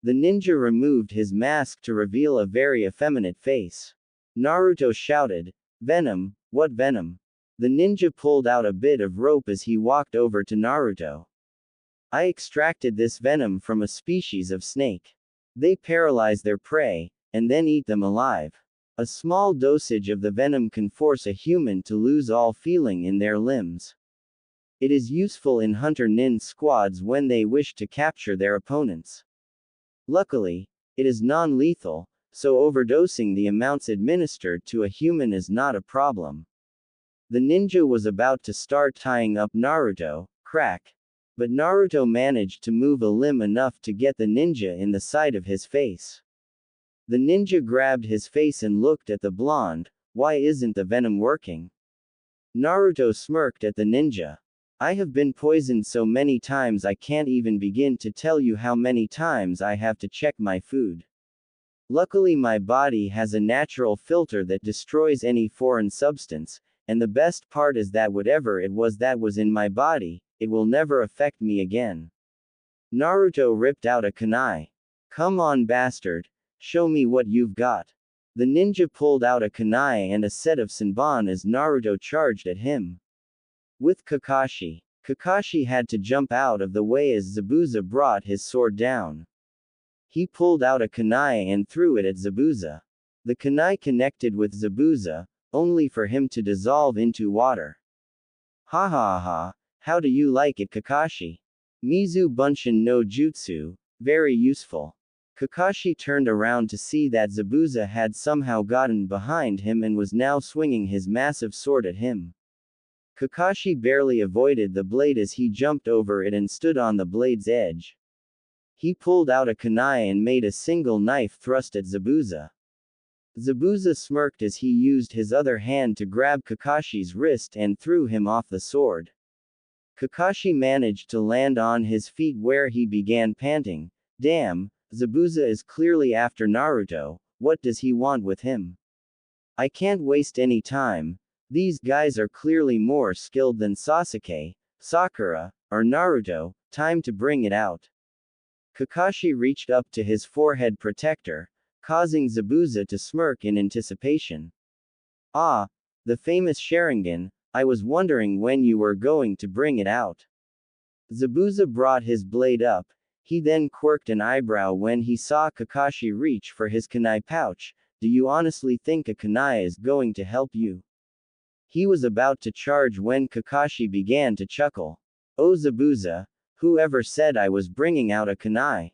The ninja removed his mask to reveal a very effeminate face. Naruto shouted, "Venom, what venom?" The ninja pulled out a bit of rope as he walked over to Naruto. I extracted this venom from a species of snake. They paralyze their prey, and then eat them alive. A small dosage of the venom can force a human to lose all feeling in their limbs. It is useful in hunter-nin squads when they wish to capture their opponents. Luckily, it is non-lethal, so overdosing the amounts administered to a human is not a problem. The ninja was about to start tying up Naruto, crack. But Naruto managed to move a limb enough to get the ninja in the side of his face. The ninja grabbed his face and looked at the blonde. Why isn't the venom working? Naruto smirked at the ninja. I have been poisoned so many times I can't even begin to tell you how many times I have to check my food. Luckily my body has a natural filter that destroys any foreign substance, and the best part is that whatever it was that was in my body, it will never affect me again. Naruto ripped out a kunai. Come on bastard. Show me what you've got. The ninja pulled out a kunai and a set of senbon as Naruto charged at him. With Kakashi. Kakashi had to jump out of the way as Zabuza brought his sword down. He pulled out a kunai and threw it at Zabuza. The kunai connected with Zabuza, only for him to dissolve into water. Ha ha ha, how do you like it Kakashi? Mizu Bunshin no Jutsu, very useful. Kakashi turned around to see that Zabuza had somehow gotten behind him and was now swinging his massive sword at him. Kakashi barely avoided the blade as he jumped over it and stood on the blade's edge. He pulled out a kunai and made a single knife thrust at Zabuza. Zabuza smirked as he used his other hand to grab Kakashi's wrist and threw him off the sword. Kakashi managed to land on his feet where he began panting. Damn, Zabuza is clearly after Naruto, what does he want with him? I can't waste any time. These guys are clearly more skilled than Sasuke, Sakura, or Naruto, time to bring it out. Kakashi reached up to his forehead protector, causing Zabuza to smirk in anticipation. Ah, the famous Sharingan, I was wondering when you were going to bring it out. Zabuza brought his blade up, he then quirked an eyebrow when he saw Kakashi reach for his kunai pouch. Do you honestly think a kunai is going to help you? He was about to charge when Kakashi began to chuckle. Oh Zabuza, whoever said I was bringing out a kunai?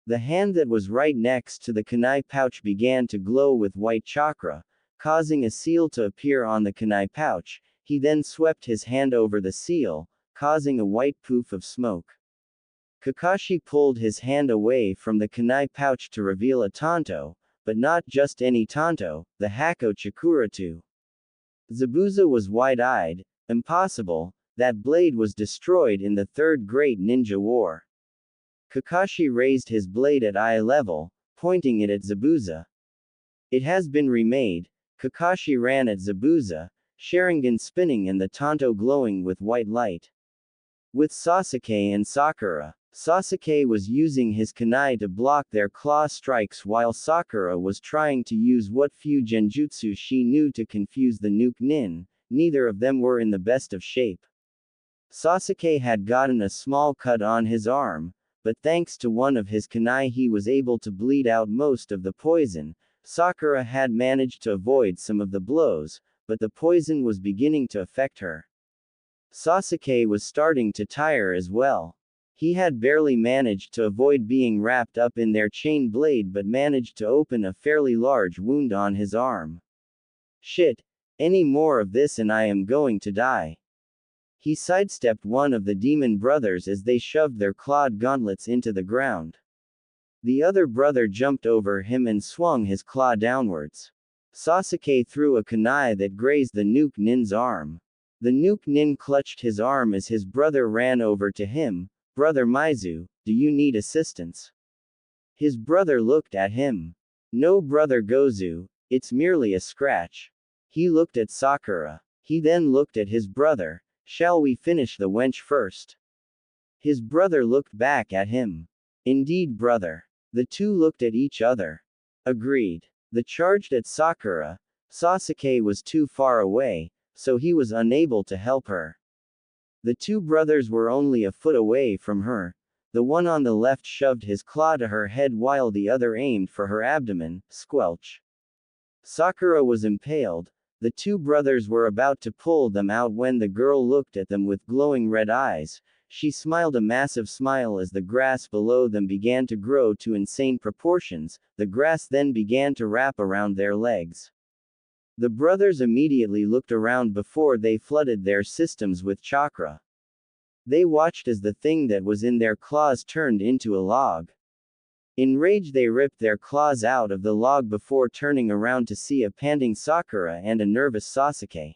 The hand that was right next to the kunai pouch began to glow with white chakra, causing a seal to appear on the kunai pouch. He then swept his hand over the seal, causing a white poof of smoke. Kakashi pulled his hand away from the kunai pouch to reveal a tanto, but not just any tanto, the Hako Chakuratu. Zabuza was wide-eyed. Impossible, that blade was destroyed in the Third Great Ninja War. Kakashi raised his blade at eye level, pointing it at Zabuza. It has been remade. Kakashi ran at Zabuza, Sharingan spinning and the tanto glowing with white light. With Sasuke and Sakura, Sasuke was using his kunai to block their claw strikes while Sakura was trying to use what few genjutsu she knew to confuse the nuke nin. Neither of them were in the best of shape. Sasuke had gotten a small cut on his arm, but thanks to one of his kunai he was able to bleed out most of the poison. Sakura had managed to avoid some of the blows, but the poison was beginning to affect her. Sasuke was starting to tire as well. He had barely managed to avoid being wrapped up in their chain blade but managed to open a fairly large wound on his arm. Shit. Any more of this and I am going to die. He sidestepped one of the demon brothers as they shoved their clawed gauntlets into the ground. The other brother jumped over him and swung his claw downwards. Sasuke threw a kunai that grazed the Nuke Nin's arm. The Nuke Nin clutched his arm as his brother ran over to him. Brother Mizu, do you need assistance? His brother looked at him. No, Brother Gozu, it's merely a scratch. He looked at Sakura. He then looked at his brother. Shall we finish the wench first? His brother looked back at him. Indeed, brother. The two looked at each other. Agreed. The charged at Sakura. Sasuke was too far away, so he was unable to help her. The two brothers were only a foot away from her. The one on the left shoved his claw to her head while the other aimed for her abdomen. Squelch. Sakura was impaled. The two brothers were about to pull them out when the girl looked at them with glowing red eyes. She smiled a massive smile as the grass below them began to grow to insane proportions. The grass then began to wrap around their legs. The brothers immediately looked around before they flooded their systems with chakra. They watched as the thing that was in their claws turned into a log. In rage they ripped their claws out of the log before turning around to see a panting Sakura and a nervous Sasuke.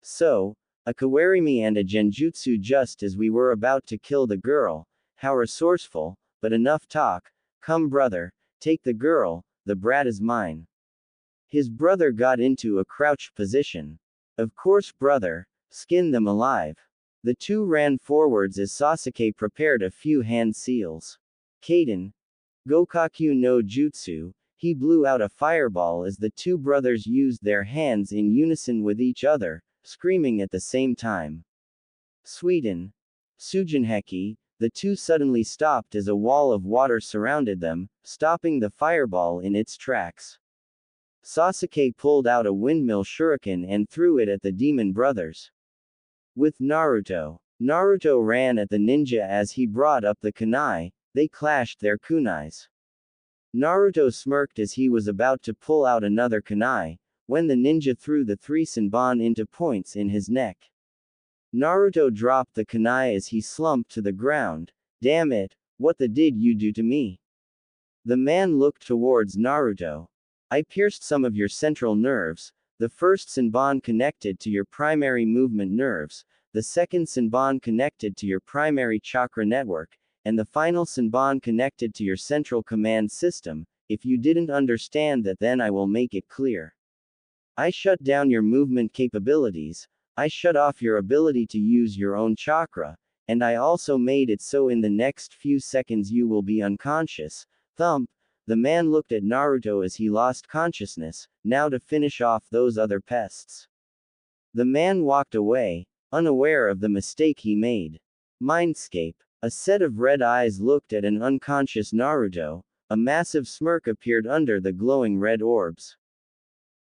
So, a kawarimi and a genjutsu just as we were about to kill the girl. How resourceful, but enough talk. Come brother, take the girl, the brat is mine. His brother got into a crouched position. Of course brother, skin them alive. The two ran forwards as Sasuke prepared a few hand seals. Kaden. Gokaku no Jutsu, he blew out a fireball as the two brothers used their hands in unison with each other, screaming at the same time. Sweden. Sujinheki, the two suddenly stopped as a wall of water surrounded them, stopping the fireball in its tracks. Sasuke pulled out a windmill shuriken and threw it at the demon brothers. With Naruto. Naruto ran at the ninja as he brought up the kunai. They clashed their kunais. Naruto smirked as he was about to pull out another kunai, when the ninja threw the three senbon into points in his neck. Naruto dropped the kunai as he slumped to the ground. Damn it, what the did you do to me? The man looked towards Naruto. I pierced some of your central nerves, the first senbon connected to your primary movement nerves, the second senbon connected to your primary chakra network, and the final senbon connected to your central command system. If you didn't understand that, then I will make it clear. I shut down your movement capabilities, I shut off your ability to use your own chakra, and I also made it so in the next few seconds you will be unconscious. Thump. The man looked at Naruto as he lost consciousness. Now to finish off those other pests. The man walked away, unaware of the mistake he made. Mindscape. A set of red eyes looked at an unconscious Naruto. A massive smirk appeared under the glowing red orbs.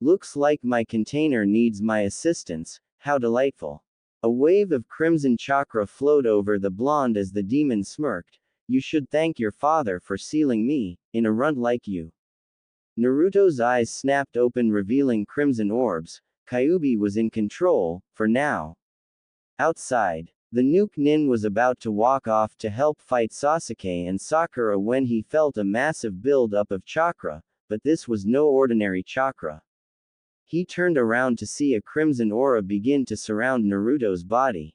Looks like my container needs my assistance. How delightful. A wave of crimson chakra flowed over the blonde as the demon smirked. You should thank your father for sealing me, in a runt like you. Naruto's eyes snapped open revealing crimson orbs. Kyuubi was in control, for now. Outside. The Nuke Nin was about to walk off to help fight Sasuke and Sakura when he felt a massive build-up of chakra, but this was no ordinary chakra. He turned around to see a crimson aura begin to surround Naruto's body.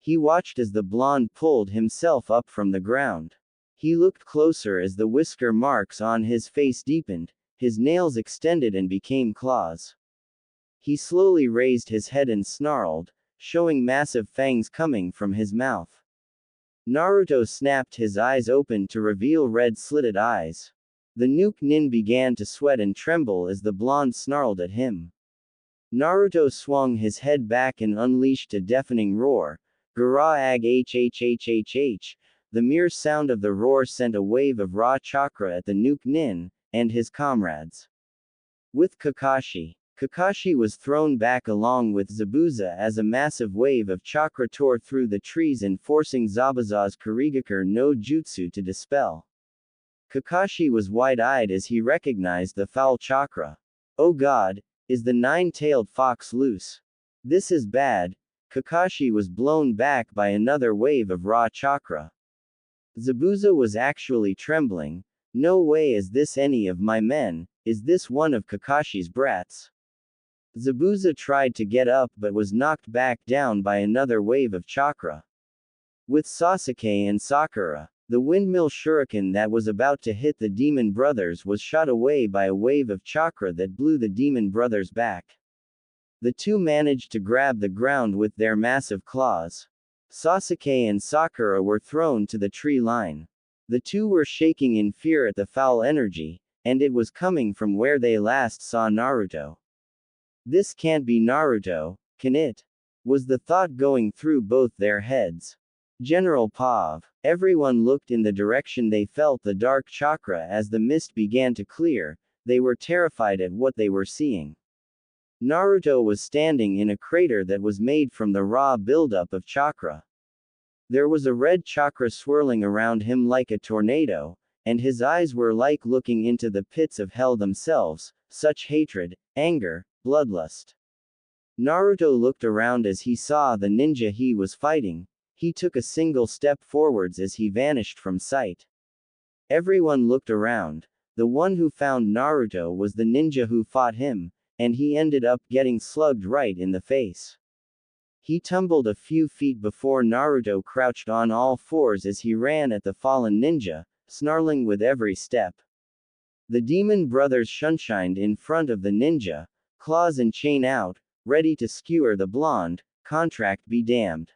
He watched as the blonde pulled himself up from the ground. He looked closer as the whisker marks on his face deepened, his nails extended and became claws. He slowly raised his head and snarled, showing massive fangs coming from his mouth. Naruto snapped his eyes open to reveal red slitted eyes. The Nuke Nin began to sweat and tremble as the blonde snarled at him. Naruto swung his head back and unleashed a deafening roar. Gura ag hhhhh. The mere sound of the roar sent a wave of raw chakra at the Nuke Nin, and his comrades. With Kakashi. Kakashi was thrown back along with Zabuza as a massive wave of chakra tore through the trees and forcing Zabuza's Kurigaku no Jutsu to dispel. Kakashi was wide-eyed as he recognized the foul chakra. Oh god, Is the nine-tailed fox loose? This is bad. Kakashi was blown back by another wave of raw chakra. Zabuza was actually trembling. No way is this any of my men, is this one of Kakashi's brats? Zabuza tried to get up but was knocked back down by another wave of chakra. With Sasuke and Sakura, the windmill shuriken that was about to hit the demon brothers was shot away by a wave of chakra that blew the demon brothers back. The two managed to grab the ground with their massive claws. Sasuke and Sakura were thrown to the tree line. The two were shaking in fear at the foul energy, and it was coming from where they last saw Naruto. This can't be Naruto, can it? Was the thought going through both their heads. General Pav. Everyone looked in the direction they felt the dark chakra as the mist began to clear. They were terrified at what they were seeing. Naruto was standing in a crater that was made from the raw buildup of chakra. There was a red chakra swirling around him like a tornado, and his eyes were like looking into the pits of hell themselves, such hatred, anger, bloodlust. Naruto looked around as he saw the ninja he was fighting. He took a single step forwards as he vanished from sight. Everyone looked around. The one who found Naruto was the ninja who fought him, and he ended up getting slugged right in the face. He tumbled a few feet before Naruto crouched on all fours as he ran at the fallen ninja, snarling with every step. The demon brothers shunshined in front of the ninja, claws and chain out, ready to skewer the blonde, contract be damned.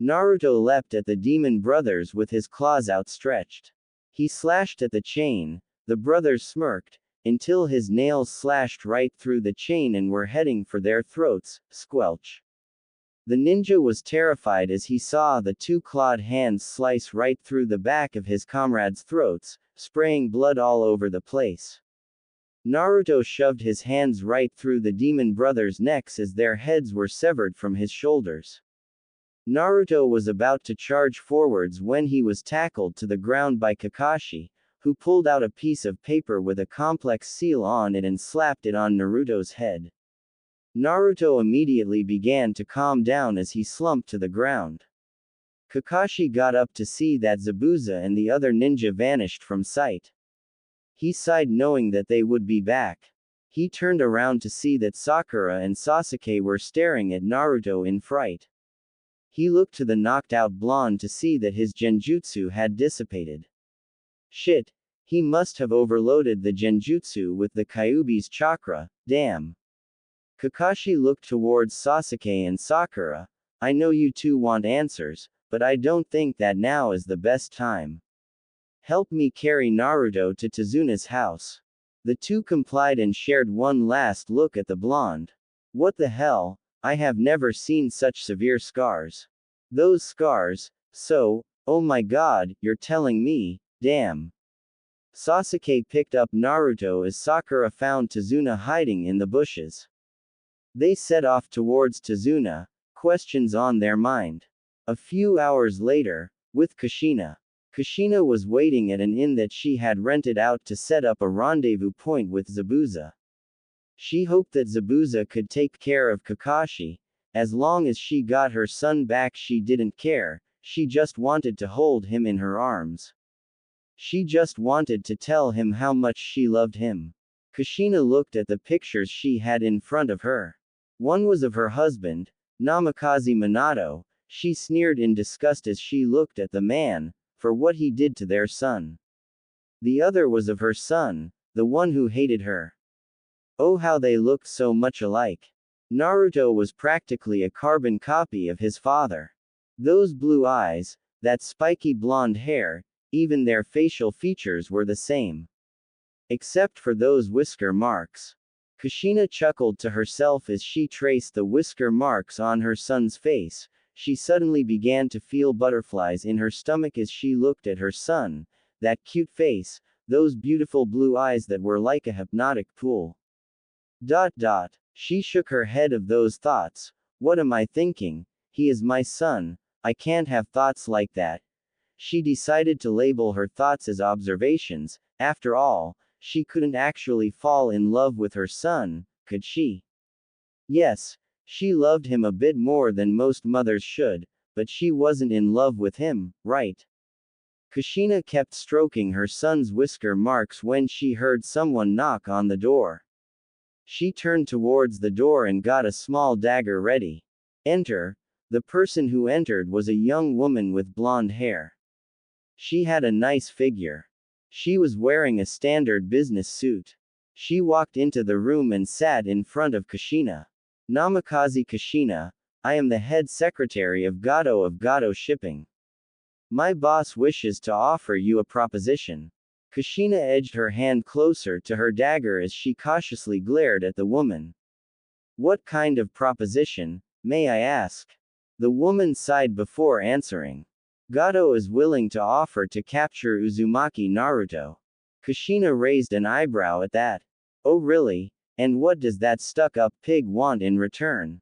Naruto leapt at the demon brothers with his claws outstretched. He slashed at the chain. The brothers smirked, until his nails slashed right through the chain and were heading for their throats. Squelch. The ninja was terrified as he saw the two clawed hands slice right through the back of his comrades' throats, spraying blood all over the place. Naruto shoved his hands right through the demon brothers' necks as their heads were severed from his shoulders. Naruto was about to charge forwards when he was tackled to the ground by Kakashi, who pulled out a piece of paper with a complex seal on it and slapped it on Naruto's head. Naruto immediately began to calm down as he slumped to the ground. Kakashi got up to see that Zabuza and the other ninja vanished from sight. He sighed knowing that they would be back. He turned around to see that Sakura and Sasuke were staring at Naruto in fright. He looked to the knocked-out blonde to see that his genjutsu had dissipated. Shit, he must have overloaded the genjutsu with the Kyuubi's chakra, damn. Kakashi looked towards Sasuke and Sakura. I know you two want answers, but I don't think that now is the best time. Help me carry Naruto to Tazuna's house. The two complied and shared one last look at the blonde. What the hell? I have never seen such severe scars. Those scars, oh my god, you're telling me, damn. Sasuke picked up Naruto as Sakura found Tazuna hiding in the bushes. They set off towards Tazuna, questions on their mind. A few hours later, with Kushina. Kushina was waiting at an inn that she had rented out to set up a rendezvous point with Zabuza. She hoped that Zabuza could take care of Kakashi. As long as she got her son back she didn't care, she just wanted to hold him in her arms. She just wanted to tell him how much she loved him. Kushina looked at the pictures she had in front of her. One was of her husband, Namikaze Minato. She sneered in disgust as she looked at the man, for what he did to their son. The other was of her son, the one who hated her. Oh, how they looked so much alike. Naruto was practically a carbon copy of his father. Those blue eyes, that spiky blonde hair, even their facial features were the same. Except for those whisker marks. Kushina chuckled to herself as she traced the whisker marks on her son's face. She suddenly began to feel butterflies in her stomach as she looked at her son, that cute face, those beautiful blue eyes that were like a hypnotic pool. She shook her head of those thoughts. What am I thinking? He is my son. I can't have thoughts like that. She decided to label her thoughts as observations. After all, she couldn't actually fall in love with her son, could she? Yes, she loved him a bit more than most mothers should, but she wasn't in love with him, right? Kushina kept stroking her son's whisker marks when she heard someone knock on the door. She turned towards the door and got a small dagger ready. Enter. The person who entered was a young woman with blonde hair. She had a nice figure. She was wearing a standard business suit. She walked into the room and sat in front of Kushina. Namikaze Kushina, I am the head secretary of Gato Shipping. My boss wishes to offer you a proposition. Kushina edged her hand closer to her dagger as she cautiously glared at the woman. What kind of proposition, may I ask? The woman sighed before answering. Gato is willing to offer to capture Uzumaki Naruto. Kushina raised an eyebrow at that. Oh really? And what does that stuck-up pig want in return?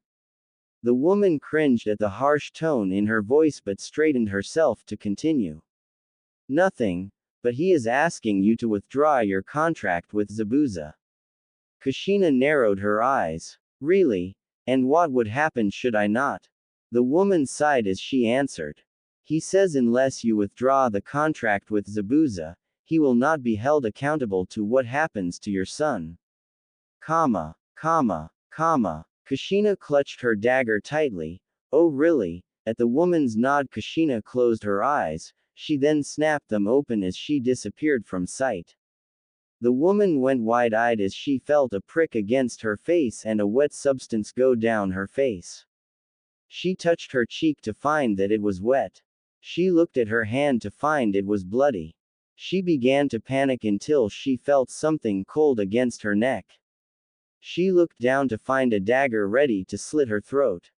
The woman cringed at the harsh tone in her voice but straightened herself to continue. Nothing, but he is asking you to withdraw your contract with Zabuza. Kushina narrowed her eyes. Really? And what would happen should I not? The woman sighed as she answered. He says unless you withdraw the contract with Zabuza, he will not be held accountable to what happens to your son. Comma. Kushina clutched her dagger tightly. Oh really? At the woman's nod Kushina closed her eyes, she then snapped them open as she disappeared from sight. The woman went wide-eyed as she felt a prick against her face and a wet substance go down her face. She touched her cheek to find that it was wet. She looked at her hand to find it was bloody. She began to panic until she felt something cold against her neck. She looked down to find a dagger ready to slit her throat.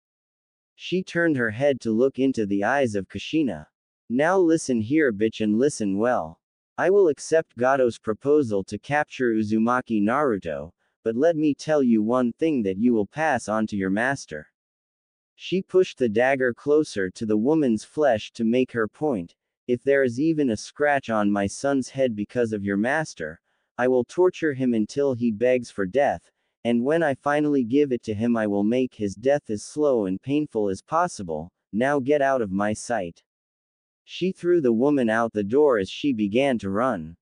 She turned her head to look into the eyes of Kushina. Now listen here bitch and listen well. I will accept Gato's proposal to capture Uzumaki Naruto, but let me tell you one thing that you will pass on to your master. She pushed the dagger closer to the woman's flesh to make her point. If there is even a scratch on my son's head because of your master, I will torture him until he begs for death, and when I finally give it to him I will make his death as slow and painful as possible. Now get out of my sight. She threw the woman out the door as she began to run.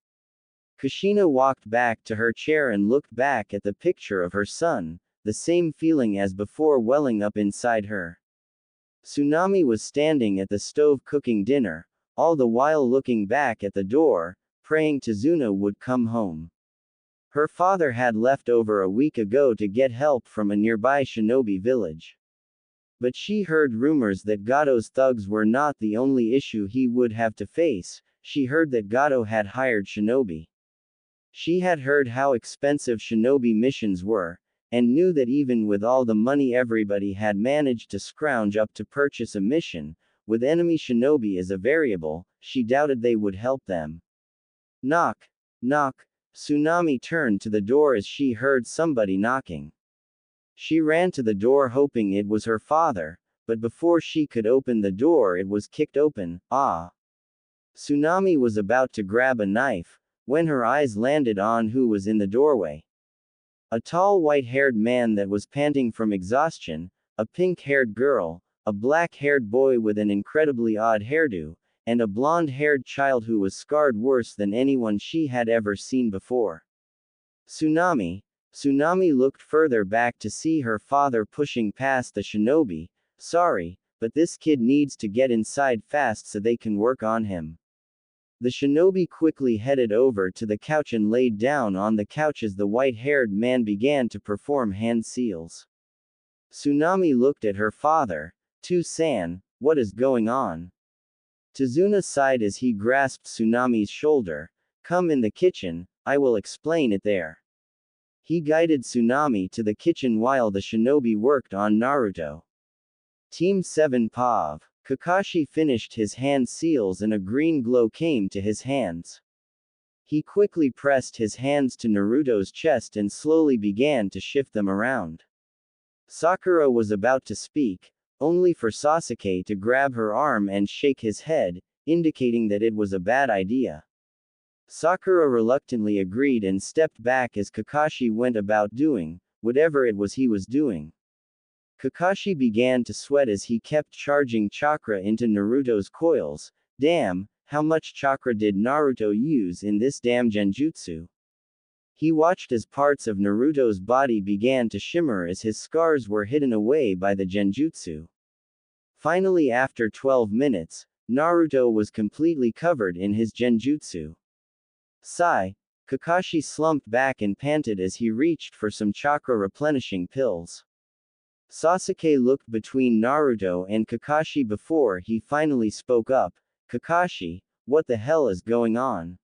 Kushina walked back to her chair and looked back at the picture of her son, the same feeling as before welling up inside her. Tsunami was standing at the stove cooking dinner, all the while looking back at the door, praying Tazuna would come home. Her father had left over a week ago to get help from a nearby shinobi village. But she heard rumors that Gato's thugs were not the only issue he would have to face. She heard that Gato had hired shinobi. She had heard how expensive shinobi missions were, and knew that even with all the money everybody had managed to scrounge up to purchase a mission, with enemy shinobi as a variable, she doubted they would help them. Knock. Tsunami turned to the door as she heard somebody knocking. She ran to the door hoping it was her father, but before she could open the door it was kicked open. Ah! Tsunami was about to grab a knife, when her eyes landed on who was in the doorway. A tall white-haired man that was panting from exhaustion, a pink-haired girl, a black-haired boy with an incredibly odd hairdo, and a blonde-haired child who was scarred worse than anyone she had ever seen before. Tsunami looked further back to see her father pushing past the shinobi. Sorry, but this kid needs to get inside fast so they can work on him. The shinobi quickly headed over to the couch and laid down on the couch as the white-haired man began to perform hand seals. Tsunami looked at her father. To-san, what is going on? Tazuna sighed as he grasped Tsunami's shoulder. Come in the kitchen, I will explain it there. He guided Tsunami to the kitchen while the shinobi worked on Naruto. Team 7 Pav. Kakashi finished his hand seals and a green glow came to his hands. He quickly pressed his hands to Naruto's chest and slowly began to shift them around. Sakura was about to speak, only for Sasuke to grab her arm and shake his head, indicating that it was a bad idea. Sakura reluctantly agreed and stepped back as Kakashi went about doing whatever it was he was doing. Kakashi began to sweat as he kept charging chakra into Naruto's coils. Damn, how much chakra did Naruto use in this damn genjutsu? He watched as parts of Naruto's body began to shimmer as his scars were hidden away by the genjutsu. Finally, after 12 minutes, Naruto was completely covered in his genjutsu. Sigh. Kakashi slumped back and panted as he reached for some chakra replenishing pills. Sasuke looked between Naruto and Kakashi before he finally spoke up. Kakashi, what the hell is going on?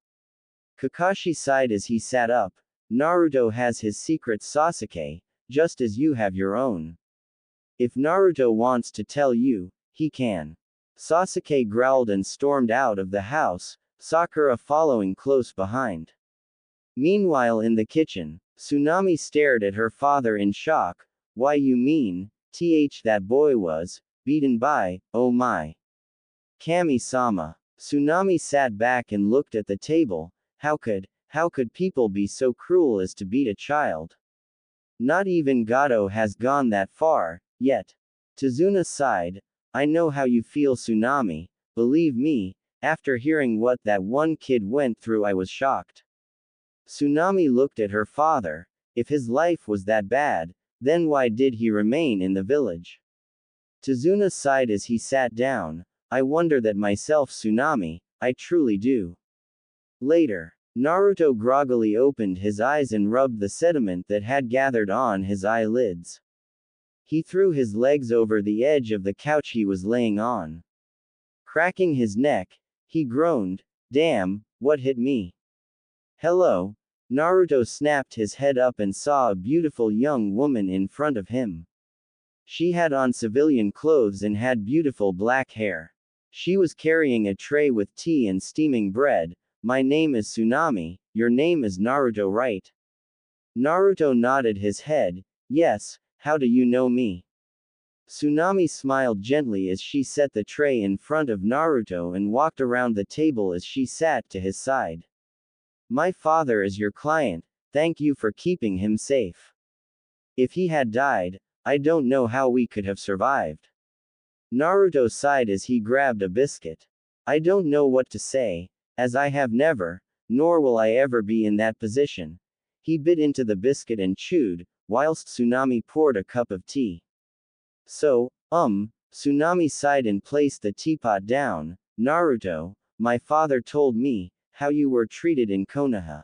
Kakashi sighed as he sat up. Naruto has his secret, Sasuke, just as you have your own. If Naruto wants to tell you, he can. Sasuke growled and stormed out of the house, Sakura following close behind. Meanwhile, in the kitchen, Tsunami stared at her father in shock. Why, you mean, that boy was beaten by, oh my. Kami-sama. Tsunami sat back and looked at the table. How could people be so cruel as to beat a child? Not even Gato has gone that far, yet. Tazuna sighed. I know how you feel, Tsunami. Believe me, after hearing what that one kid went through, I was shocked. Tsunami looked at her father. If his life was that bad, then why did he remain in the village? Tazuna sighed as he sat down. I wonder that myself, Tsunami, I truly do. Later, Naruto groggily opened his eyes and rubbed the sediment that had gathered on his eyelids. He threw his legs over the edge of the couch he was laying on. Cracking his neck, he groaned, damn, what hit me? Hello? Naruto snapped his head up and saw a beautiful young woman in front of him. She had on civilian clothes and had beautiful black hair. She was carrying a tray with tea and steaming bread. My name is Tsunami, your name is Naruto, right? Naruto nodded his head. Yes, how do you know me? Tsunami smiled gently as she set the tray in front of Naruto and walked around the table as she sat to his side. My father is your client, thank you for keeping him safe. If he had died, I don't know how we could have survived. Naruto sighed as he grabbed a biscuit. I don't know what to say, as I have never, nor will I ever be in that position. He bit into the biscuit and chewed, whilst Tsunami poured a cup of tea. So, Tsunami sighed and placed the teapot down. Naruto, my father told me how you were treated in Konoha.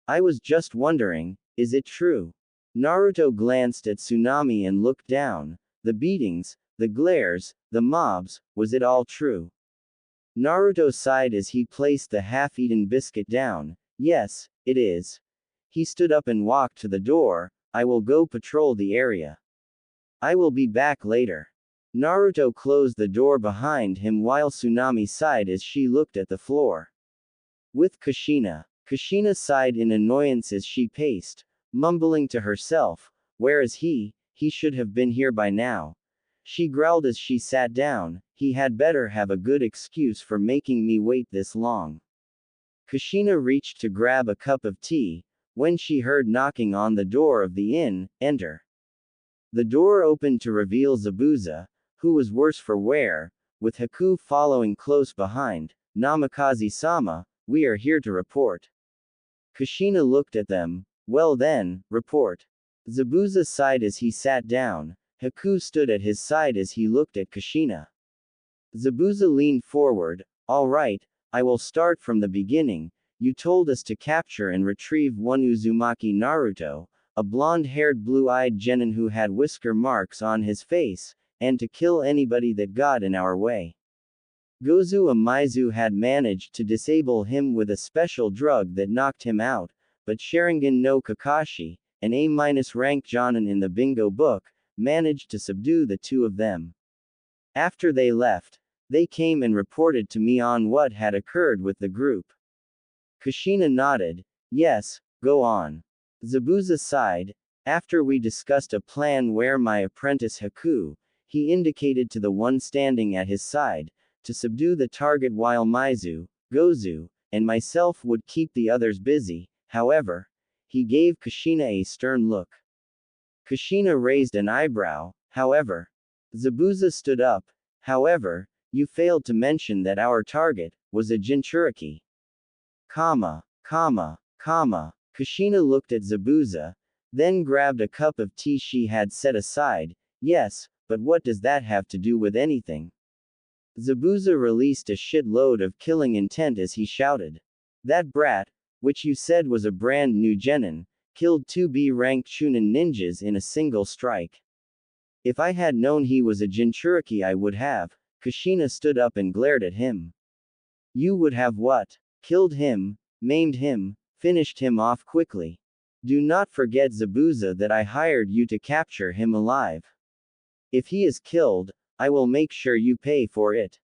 I was just wondering, is it true? Naruto glanced at Tsunami and looked down. The beatings, the glares, the mobs, was it all true? Naruto sighed as he placed the half-eaten biscuit down. Yes, it is. He stood up and walked to the door. I will go patrol the area. I will be back later. Naruto closed the door behind him while Tsunami sighed as she looked at the floor. With Kushina. Kushina sighed in annoyance as she paced, mumbling to herself, where is he? He should have been here by now. She growled as she sat down, he had better have a good excuse for making me wait this long. Kushina reached to grab a cup of tea, when she heard knocking on the door of the inn. Enter. The door opened to reveal Zabuza, who was worse for wear, with Haku following close behind. Namikaze-sama, we are here to report. Kushina looked at them. Well then, report. Zabuza sighed as he sat down. Haku stood at his side as he looked at Kushina. Zabuza leaned forward. All right, I will start from the beginning. You told us to capture and retrieve one Uzumaki Naruto, a blonde-haired blue-eyed genin who had whisker marks on his face, and to kill anybody that got in our way. Gozu Amaizu had managed to disable him with a special drug that knocked him out, but Sharingan no Kakashi, an A-rank jonin in the bingo book, managed to subdue the two of them. After they left, they came and reported to me on what had occurred with the group. Kushina nodded. Yes, go on. Zabuza sighed. After we discussed a plan where my apprentice Haku, he indicated to the one standing at his side, to subdue the target while Maizu, Gozu, and myself would keep the others busy. However, he gave Kushina a stern look. Kushina raised an eyebrow, however. Zabuza stood up. However, you failed to mention that our target was a Jinchuriki. Comma, comma, comma. Kushina looked at Zabuza, then grabbed a cup of tea she had set aside. Yes, but what does that have to do with anything? Zabuza released a shitload of killing intent as he shouted. That brat, which you said was a brand new genin, killed 2 B-ranked Chunin ninjas in a single strike. If I had known he was a Jinchuriki I would have. Kushina stood up and glared at him. You would have what? Killed him, maimed him, finished him off quickly. Do not forget Zabuza that I hired you to capture him alive. If he is killed, I will make sure you pay for it.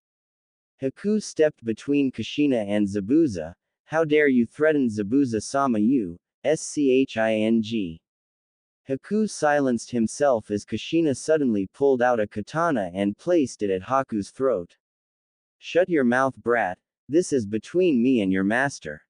Haku stepped between Kushina and Zabuza. How dare you threaten Zabuza-sama you, Sching. Haku silenced himself as Kushina suddenly pulled out a katana and placed it at Haku's throat. Shut your mouth, brat, this is between me and your master.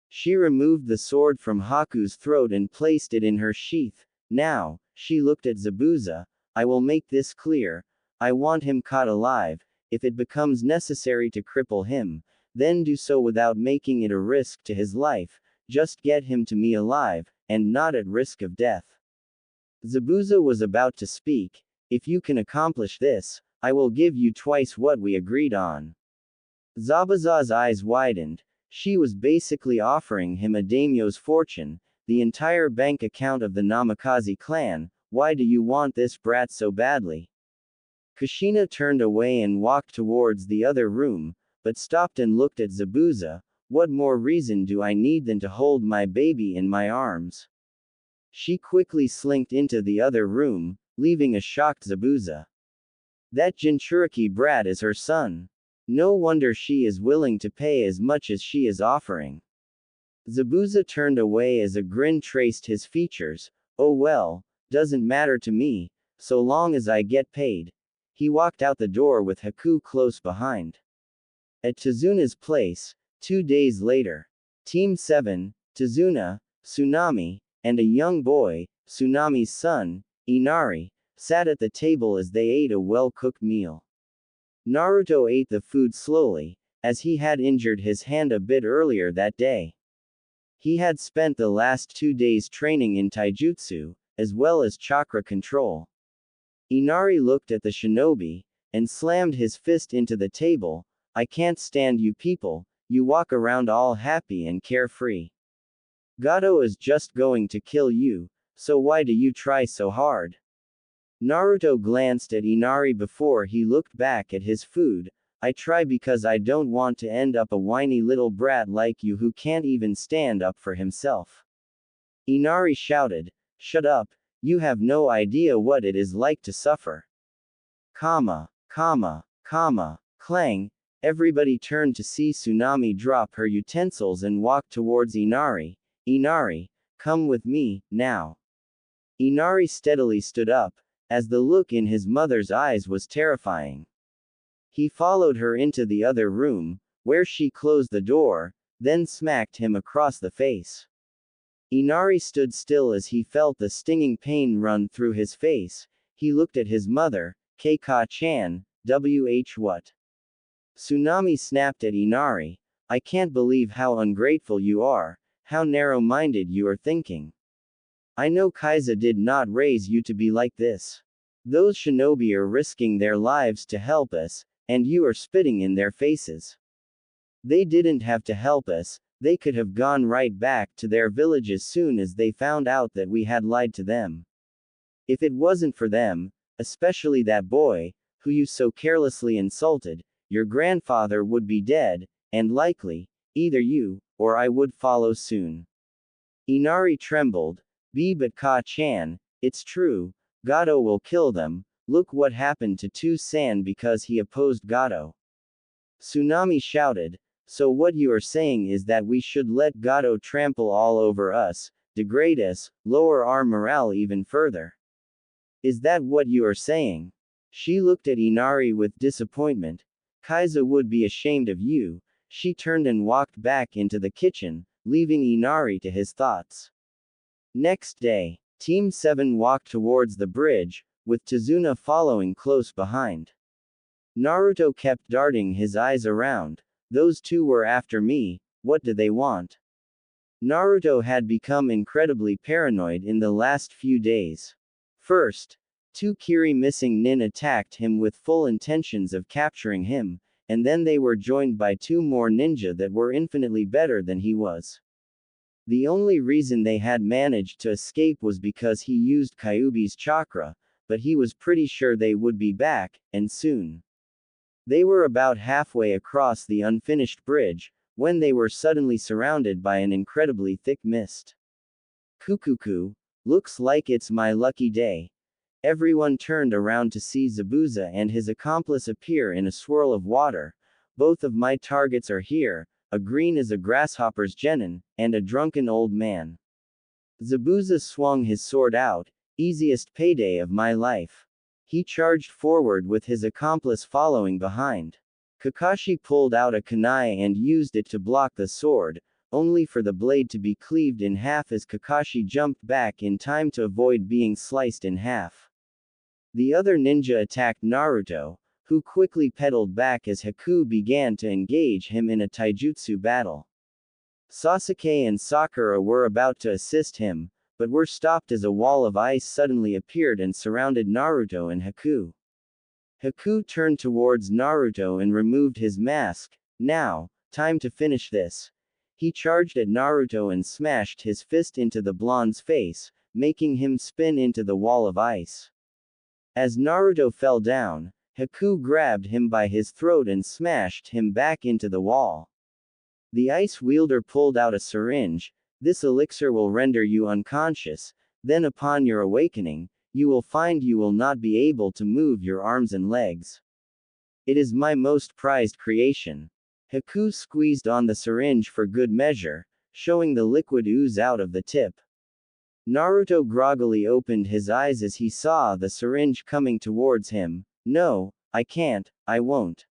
She removed the sword from Haku's throat and placed it in her sheath. Now, she looked at Zabuza. I will make this clear. I want him caught alive. If it becomes necessary to cripple him, then do so without making it a risk to his life. Just get him to me alive, and not at risk of death. Zabuza was about to speak. If you can accomplish this, I will give you twice what we agreed on. Zabuza's eyes widened. She was basically offering him a daimyo's fortune, the entire bank account of the Namikaze clan. Why do you want this brat so badly? Kushina turned away and walked towards the other room, but stopped and looked at Zabuza. What more reason do I need than to hold my baby in my arms? She quickly slinked into the other room, leaving a shocked Zabuza. That Jinchuriki brat is her son. No wonder she is willing to pay as much as she is offering. Zabuza turned away as a grin traced his features. Oh well, doesn't matter to me, so long as I get paid. He walked out the door with Haku close behind. At Tazuna's place, 2 days later, Team 7, Tazuna, Tsunami, and a young boy, Tsunami's son, Inari, sat at the table as they ate a well-cooked meal. Naruto ate the food slowly, as he had injured his hand a bit earlier that day. He had spent the last 2 days training in taijutsu, as well as chakra control. Inari looked at the shinobi, and slammed his fist into the table. I can't stand you people, you walk around all happy and carefree. Gato is just going to kill you, so why do you try so hard? Naruto glanced at Inari before he looked back at his food. I try because I don't want to end up a whiny little brat like you who can't even stand up for himself. Inari shouted, shut up, you have no idea what it is like to suffer. Comma, comma, comma, clang. Everybody turned to see Tsunami drop her utensils and walk towards Inari. Inari, come with me, now. Inari steadily stood up, as the look in his mother's eyes was terrifying. He followed her into the other room, where she closed the door, then smacked him across the face. Inari stood still as he felt the stinging pain run through his face. He looked at his mother, Keika-chan, what? Tsunami snapped at Inari. I can't believe how ungrateful you are, how narrow-minded you are thinking. I know Kaiza did not raise you to be like this. Those shinobi are risking their lives to help us, and you are spitting in their faces. They didn't have to help us, they could have gone right back to their village as soon as they found out that we had lied to them. If it wasn't for them, especially that boy, who you so carelessly insulted, your grandfather would be dead, and likely, either you, or I would follow soon. Inari trembled. But Ka-chan, it's true, Gato will kill them. Look what happened to Tu-san because he opposed Gato. Tsunami shouted, so what you are saying is that we should let Gato trample all over us, degrade us, lower our morale even further. Is that what you are saying? She looked at Inari with disappointment. Kaiza would be ashamed of you. She turned and walked back into the kitchen, leaving Inari to his thoughts. Next day, Team 7 walked towards the bridge, with Tazuna following close behind. Naruto kept darting his eyes around. Those two were after me, what do they want? Naruto had become incredibly paranoid in the last few days. First, two Kiri missing nin attacked him with full intentions of capturing him, and then they were joined by two more ninja that were infinitely better than he was. The only reason they had managed to escape was because he used Kyuubi's chakra, but he was pretty sure they would be back, and soon. They were about halfway across the unfinished bridge, when they were suddenly surrounded by an incredibly thick mist. Kukuku, looks like it's my lucky day. Everyone turned around to see Zabuza and his accomplice appear in a swirl of water. Both of my targets are here, a green is a grasshopper's genin, and a drunken old man. Zabuza swung his sword out, easiest payday of my life. He charged forward with his accomplice following behind. Kakashi pulled out a kunai and used it to block the sword, only for the blade to be cleaved in half as Kakashi jumped back in time to avoid being sliced in half. The other ninja attacked Naruto, who quickly pedaled back as Haku began to engage him in a taijutsu battle. Sasuke and Sakura were about to assist him, but were stopped as a wall of ice suddenly appeared and surrounded Naruto and Haku. Haku turned towards Naruto and removed his mask. Now, time to finish this. He charged at Naruto and smashed his fist into the blonde's face, making him spin into the wall of ice. As Naruto fell down, Haku grabbed him by his throat and smashed him back into the wall. The ice wielder pulled out a syringe. This elixir will render you unconscious, then upon your awakening, you will find you will not be able to move your arms and legs. It is my most prized creation. Haku squeezed on the syringe for good measure, showing the liquid ooze out of the tip. Naruto groggily opened his eyes as he saw the syringe coming towards him. No, I can't, I won't.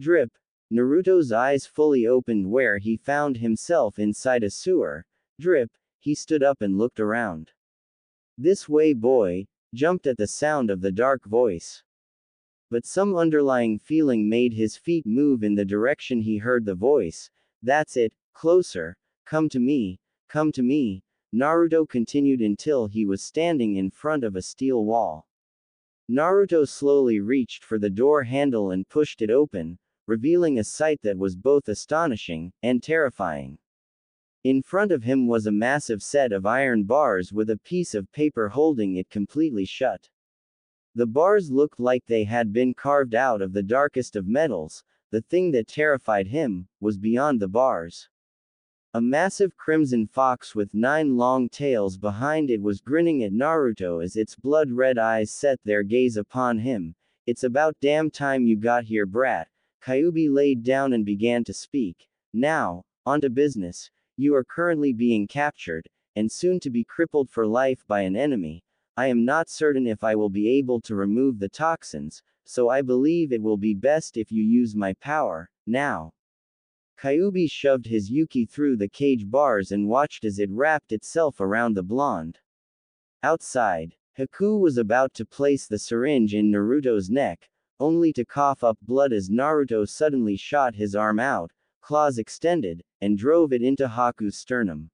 Drip. Naruto's eyes fully opened where he found himself inside a sewer. Drip. He stood up and looked around. This way, boy, jumped at the sound of the dark voice. But some underlying feeling made his feet move in the direction he heard the voice. That's it, closer, come to me, Naruto continued until he was standing in front of a steel wall. Naruto slowly reached for the door handle and pushed it open, revealing a sight that was both astonishing and terrifying. In front of him was a massive set of iron bars with a piece of paper holding it completely shut. The bars looked like they had been carved out of the darkest of metals. The thing that terrified him was beyond the bars. A massive crimson fox with 9 long tails behind it was grinning at Naruto as its blood-red eyes set their gaze upon him. It's about damn time you got here, brat. Kyuubi laid down and began to speak. Now, on to business. You are currently being captured, and soon to be crippled for life by an enemy. I am not certain if I will be able to remove the toxins, so I believe it will be best if you use my power, now. Kyuubi shoved his Yuki through the cage bars and watched as it wrapped itself around the blonde. Outside, Haku was about to place the syringe in Naruto's neck, only to cough up blood as Naruto suddenly shot his arm out, claws extended, and drove it into Haku's sternum.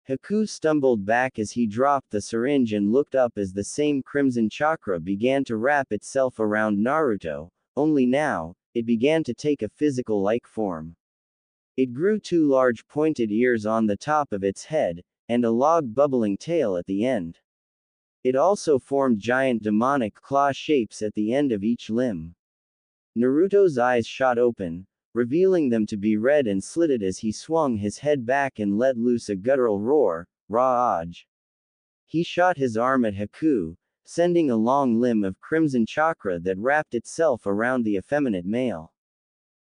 Haku stumbled back as he dropped the syringe and looked up as the same crimson chakra began to wrap itself around Naruto, only now, it began to take a physical-like form. It grew 2 large pointed ears on the top of its head, and a log bubbling tail at the end. It also formed giant demonic claw shapes at the end of each limb. Naruto's eyes shot open, revealing them to be red and slitted as he swung his head back and let loose a guttural roar, Ra'aj. He shot his arm at Haku, sending a long limb of crimson chakra that wrapped itself around the effeminate male.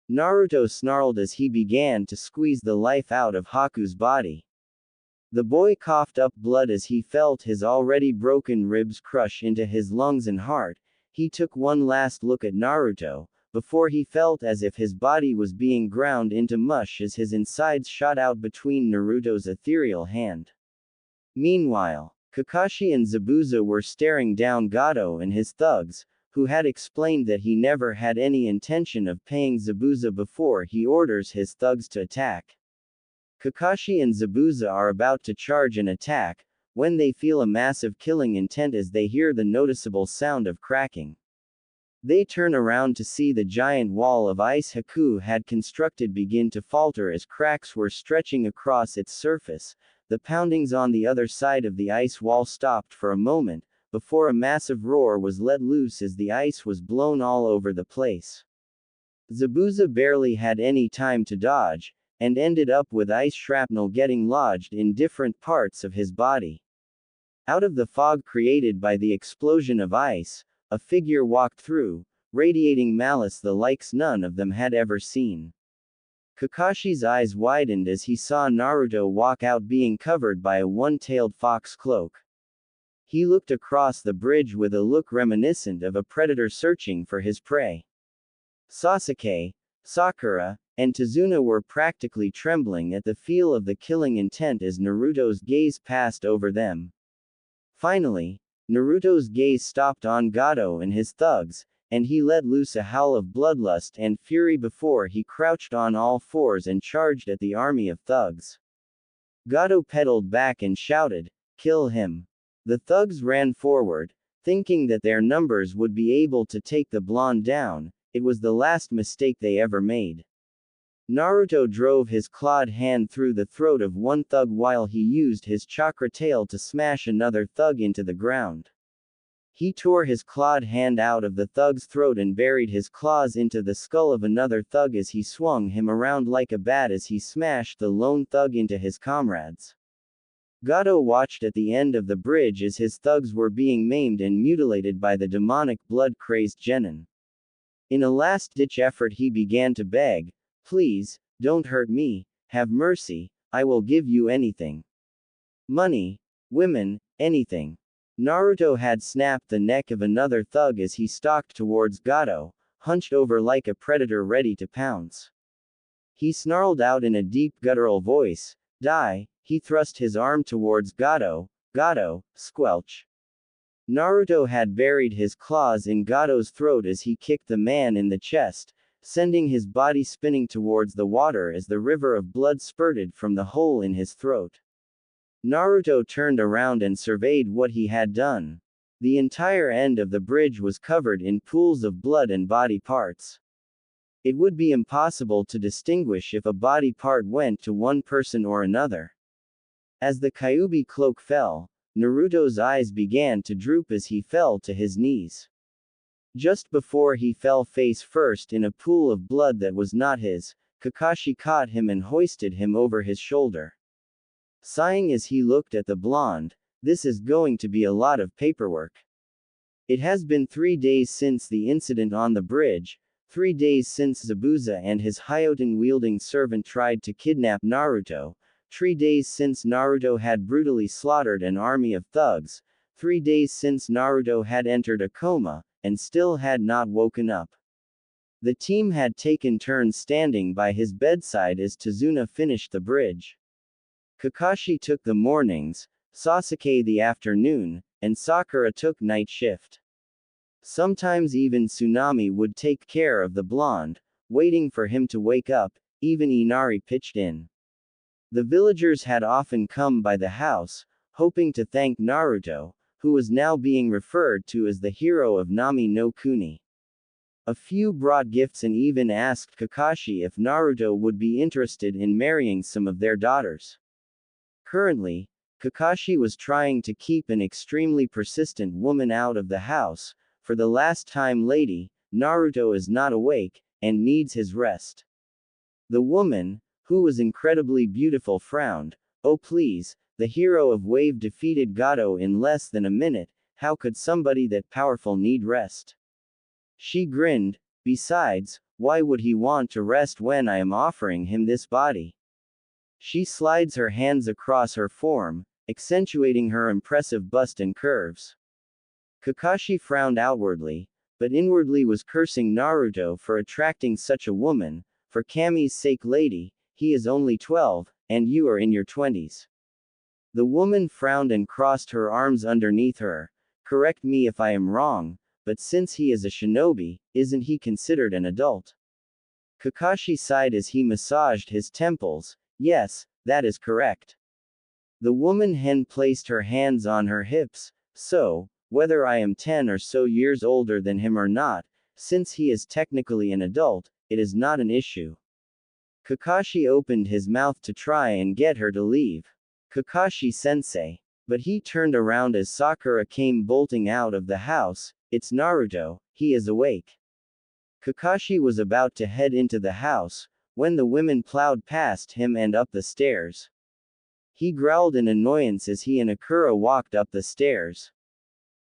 Naruto snarled as he began to squeeze the life out of Haku's body. The boy coughed up blood as he felt his already broken ribs crush into his lungs and heart. He took one last look at Naruto, before he felt as if his body was being ground into mush as his insides shot out between Naruto's ethereal hand. Meanwhile, Kakashi and Zabuza were staring down Gato and his thugs, who had explained that he never had any intention of paying Zabuza before he orders his thugs to attack. Kakashi and Zabuza are about to charge an attack, when they feel a massive killing intent as they hear the noticeable sound of cracking. They turn around to see the giant wall of ice Haku had constructed begin to falter as cracks were stretching across its surface. The poundings on the other side of the ice wall stopped for a moment, before a massive roar was let loose as the ice was blown all over the place. Zabuza barely had any time to dodge, and ended up with ice shrapnel getting lodged in different parts of his body. Out of the fog created by the explosion of ice, a figure walked through, radiating malice the likes none of them had ever seen. Kakashi's eyes widened as he saw Naruto walk out being covered by a one-tailed fox cloak. He looked across the bridge with a look reminiscent of a predator searching for his prey. Sasuke, Sakura, and Tazuna were practically trembling at the feel of the killing intent as Naruto's gaze passed over them. Finally, Naruto's gaze stopped on Gato and his thugs, and he let loose a howl of bloodlust and fury before he crouched on all fours and charged at the army of thugs. Gato pedaled back and shouted, "Kill him!" The thugs ran forward, thinking that their numbers would be able to take the blonde down. It was the last mistake they ever made. Naruto drove his clawed hand through the throat of one thug while he used his chakra tail to smash another thug into the ground. He tore his clawed hand out of the thug's throat and buried his claws into the skull of another thug as he swung him around like a bat as he smashed the lone thug into his comrades. Gato watched at the end of the bridge as his thugs were being maimed and mutilated by the demonic blood-crazed genin. In a last-ditch effort he began to beg, "Please, don't hurt me, have mercy, I will give you anything. Money, women, anything." Naruto had snapped the neck of another thug as he stalked towards Gato, hunched over like a predator ready to pounce. He snarled out in a deep guttural voice, "Die!" He thrust his arm towards Gato, "Gato, squelch." Naruto had buried his claws in Gato's throat as he kicked the man in the chest, sending his body spinning towards the water as the river of blood spurted from the hole in his throat. Naruto turned around and surveyed what he had done. The entire end of the bridge was covered in pools of blood and body parts. It would be impossible to distinguish if a body part went to one person or another. As the Kyuubi cloak fell, Naruto's eyes began to droop as he fell to his knees. Just before he fell face first in a pool of blood that was not his, Kakashi caught him and hoisted him over his shoulder. Sighing as he looked at the blonde, "This is going to be a lot of paperwork. It has been 3 days since the incident on the bridge, 3 days since Zabuza and his Hyoten-wielding servant tried to kidnap Naruto, 3 days since Naruto had brutally slaughtered an army of thugs, 3 days since Naruto had entered a coma, and still had not woken up." The team had taken turns standing by his bedside as Tazuna finished the bridge. Kakashi took the mornings, Sasuke the afternoon, and Sakura took night shift. Sometimes even Tsunami would take care of the blonde, waiting for him to wake up. Even Inari pitched in. The villagers had often come by the house, hoping to thank Naruto, who was now being referred to as the hero of Nami no Kuni. A few brought gifts and even asked Kakashi if Naruto would be interested in marrying some of their daughters. Currently, Kakashi was trying to keep an extremely persistent woman out of the house. For the last time, lady, Naruto is not awake, and needs his rest. The woman, who was incredibly beautiful, frowned. "Oh please, the hero of Wave defeated Gato in less than a minute, how could somebody that powerful need rest?" She grinned, "Besides, why would he want to rest when I am offering him this body?" She slides her hands across her form, accentuating her impressive bust and curves. Kakashi frowned outwardly, but inwardly was cursing Naruto for attracting such a woman. "For Kami's sake, lady, he is only 12, and you are in your 20s. The woman frowned and crossed her arms underneath her. Correct me if I am wrong, but since he is a shinobi, isn't he considered an adult? Kakashi sighed as he massaged his temples. Yes, that is correct. The woman hen placed her hands on her hips. So, whether I am 10 or so years older than him or not, since he is technically an adult, it is not an issue. Kakashi opened his mouth to try and get her to leave. Kakashi-sensei. But he turned around as Sakura came bolting out of the house. It's Naruto, he is awake. Kakashi was about to head into the house, when the women plowed past him and up the stairs. He growled in annoyance as he and Akira walked up the stairs.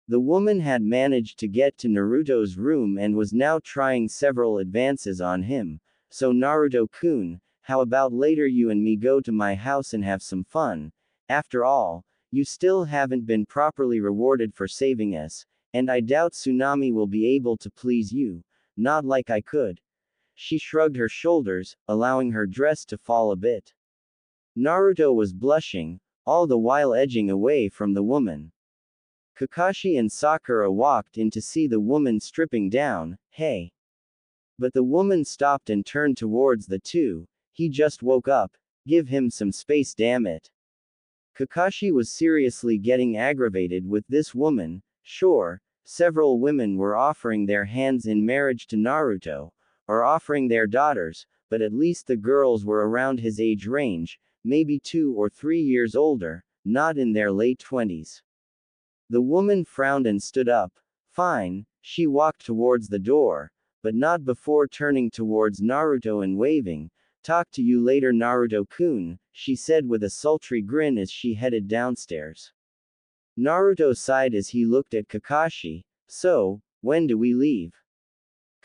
The woman had managed to get to Naruto's room and was now trying several advances on him. So Naruto-kun, how about later you and me go to my house and have some fun? After all, you still haven't been properly rewarded for saving us, and I doubt Tsunami will be able to please you. Not like I could. She shrugged her shoulders, allowing her dress to fall a bit. Naruto was blushing, all the while edging away from the woman. Kakashi and Sakura walked in to see the woman stripping down. Hey. But the woman stopped and turned towards the two. He just woke up. Give him some space, damn it. Kakashi was seriously getting aggravated with this woman. Sure, several women were offering their hands in marriage to Naruto, or offering their daughters, but at least the girls were around his age range, maybe 2 or 3 years older, not in their late 20s. The woman frowned and stood up. Fine, she walked towards the door, but not before turning towards Naruto and waving. Talk to you later, Naruto-kun, she said with a sultry grin as she headed downstairs. Naruto sighed as he looked at Kakashi. So, when do we leave?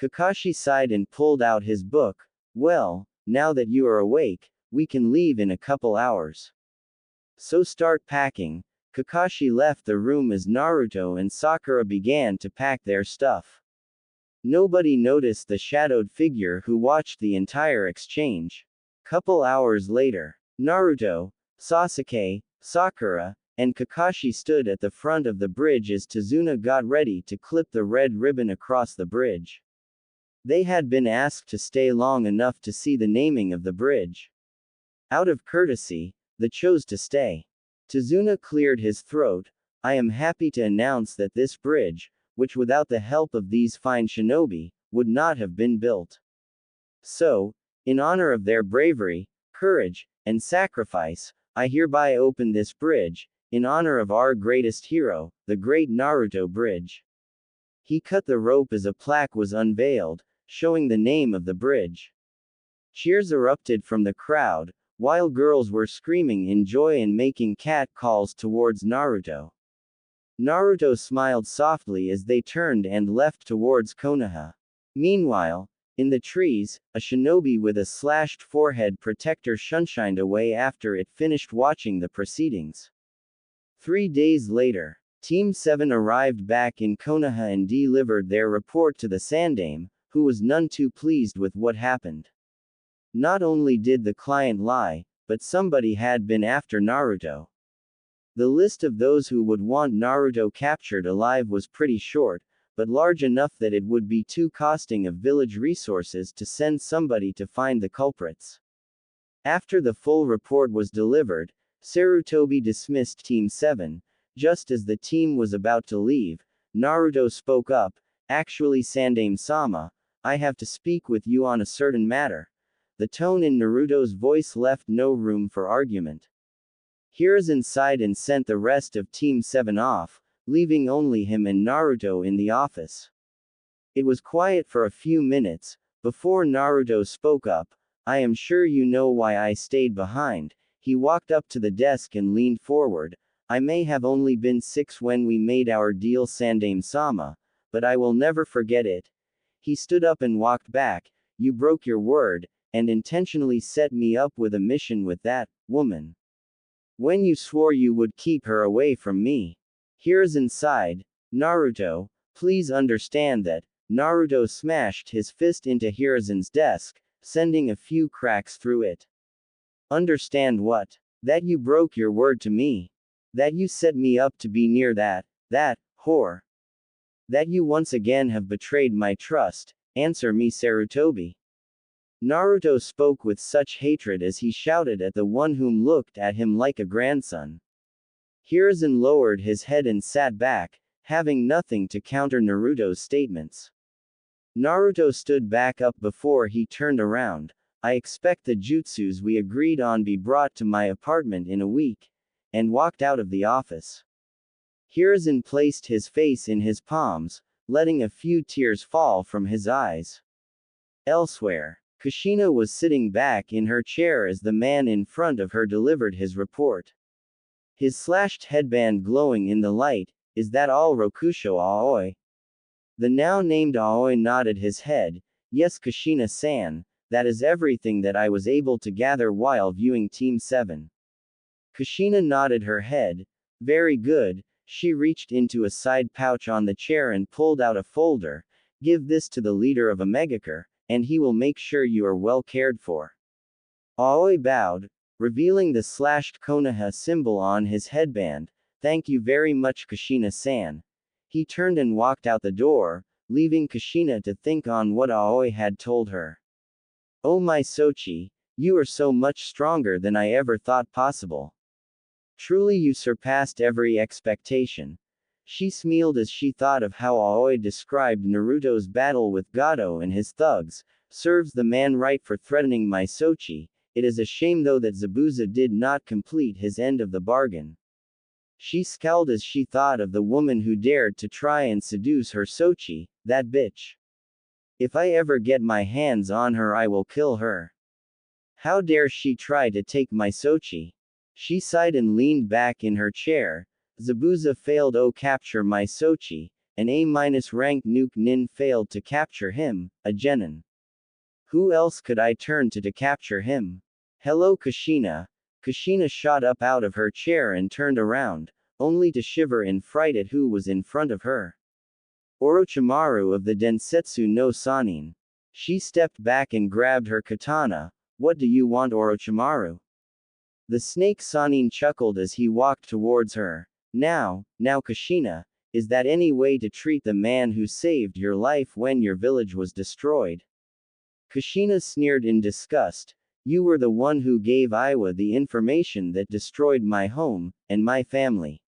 Kakashi sighed and pulled out his book. Well, now that you are awake, we can leave in a couple hours. So start packing. Kakashi left the room as Naruto and Sakura began to pack their stuff. Nobody noticed the shadowed figure who watched the entire exchange. Couple hours later, Naruto, Sasuke, Sakura, and Kakashi stood at the front of the bridge as Tazuna got ready to clip the red ribbon across the bridge. They had been asked to stay long enough to see the naming of the bridge. Out of courtesy, they chose to stay. Tazuna cleared his throat. I am happy to announce that this bridge, which without the help of these fine shinobi, would not have been built. So, in honor of their bravery, courage, and sacrifice, I hereby open this bridge, in honor of our greatest hero, the great Naruto Bridge. He cut the rope as a plaque was unveiled, showing the name of the bridge. Cheers erupted from the crowd, while girls were screaming in joy and making cat calls towards Naruto. Naruto smiled softly as they turned and left towards Konoha. Meanwhile, in the trees, a shinobi with a slashed forehead protector shunshined away after it finished watching the proceedings. 3 days later, Team 7 arrived back in Konoha and delivered their report to the Sandaime, who was none too pleased with what happened. Not only did the client lie, but somebody had been after Naruto. The list of those who would want Naruto captured alive was pretty short, but large enough that it would be too costing of village resources to send somebody to find the culprits. After the full report was delivered, Sarutobi dismissed Team 7. Just as the team was about to leave, Naruto spoke up. Actually, Sandaime-sama, I have to speak with you on a certain matter. The tone in Naruto's voice left no room for argument. Hiruzen sighed and sent the rest of Team 7 off, leaving only him and Naruto in the office. It was quiet for a few minutes, before Naruto spoke up. I am sure you know why I stayed behind. He walked up to the desk and leaned forward. I may have only been 6 when we made our deal, Sandaime-sama, but I will never forget it. He stood up and walked back. You broke your word, and intentionally set me up with a mission with that woman. When you swore you would keep her away from me. Hiruzen sighed. Naruto, please understand that. Naruto smashed his fist into Hiruzen's desk, sending a few cracks through it. Understand what? That you broke your word to me. That you set me up to be near that whore. That you once again have betrayed my trust. Answer me, Sarutobi. Naruto spoke with such hatred as he shouted at the one whom looked at him like a grandson. Hiruzen lowered his head and sat back, having nothing to counter Naruto's statements. Naruto stood back up before he turned around. I expect the jutsus we agreed on be brought to my apartment in a week, and walked out of the office. Hiruzen placed his face in his palms, letting a few tears fall from his eyes. Elsewhere, Kushina was sitting back in her chair as the man in front of her delivered his report. His slashed headband glowing in the light. Is that all, Rokusho Aoi? The now named Aoi nodded his head. Yes, Kushina-san, that is everything that I was able to gather while viewing Team 7. Kushina nodded her head. Very good. She reached into a side pouch on the chair and pulled out a folder. Give this to the leader of Omegakure, and he will make sure you are well cared for. Aoi bowed, revealing the slashed Konoha symbol on his headband. Thank you very much, Kushina-san. He turned and walked out the door, leaving Kushina to think on what Aoi had told her. Oh my Sochi, you are so much stronger than I ever thought possible. Truly you surpassed every expectation. She smiled as she thought of how Aoi described Naruto's battle with Gato and his thugs. Serves the man right for threatening my Sochi. It is a shame though that Zabuza did not complete his end of the bargain. She scowled as she thought of the woman who dared to try and seduce her Sochi, that bitch. If I ever get my hands on her, I will kill her. How dare she try to take my Sochi? She sighed and leaned back in her chair. Zabuza failed to capture my Sochi, an A-rank nuke nin failed to capture him, a genin. Who else could I turn to capture him? Hello, Kushina. Kushina shot up out of her chair and turned around, only to shiver in fright at who was in front of her. Orochimaru of the Densetsu no Sannin. She stepped back and grabbed her katana. What do you want, Orochimaru? The snake Sannin chuckled as he walked towards her. Now Kushina, is that any way to treat the man who saved your life when your village was destroyed? Kushina sneered in disgust. You were the one who gave Iwa the information that destroyed my home, and my family.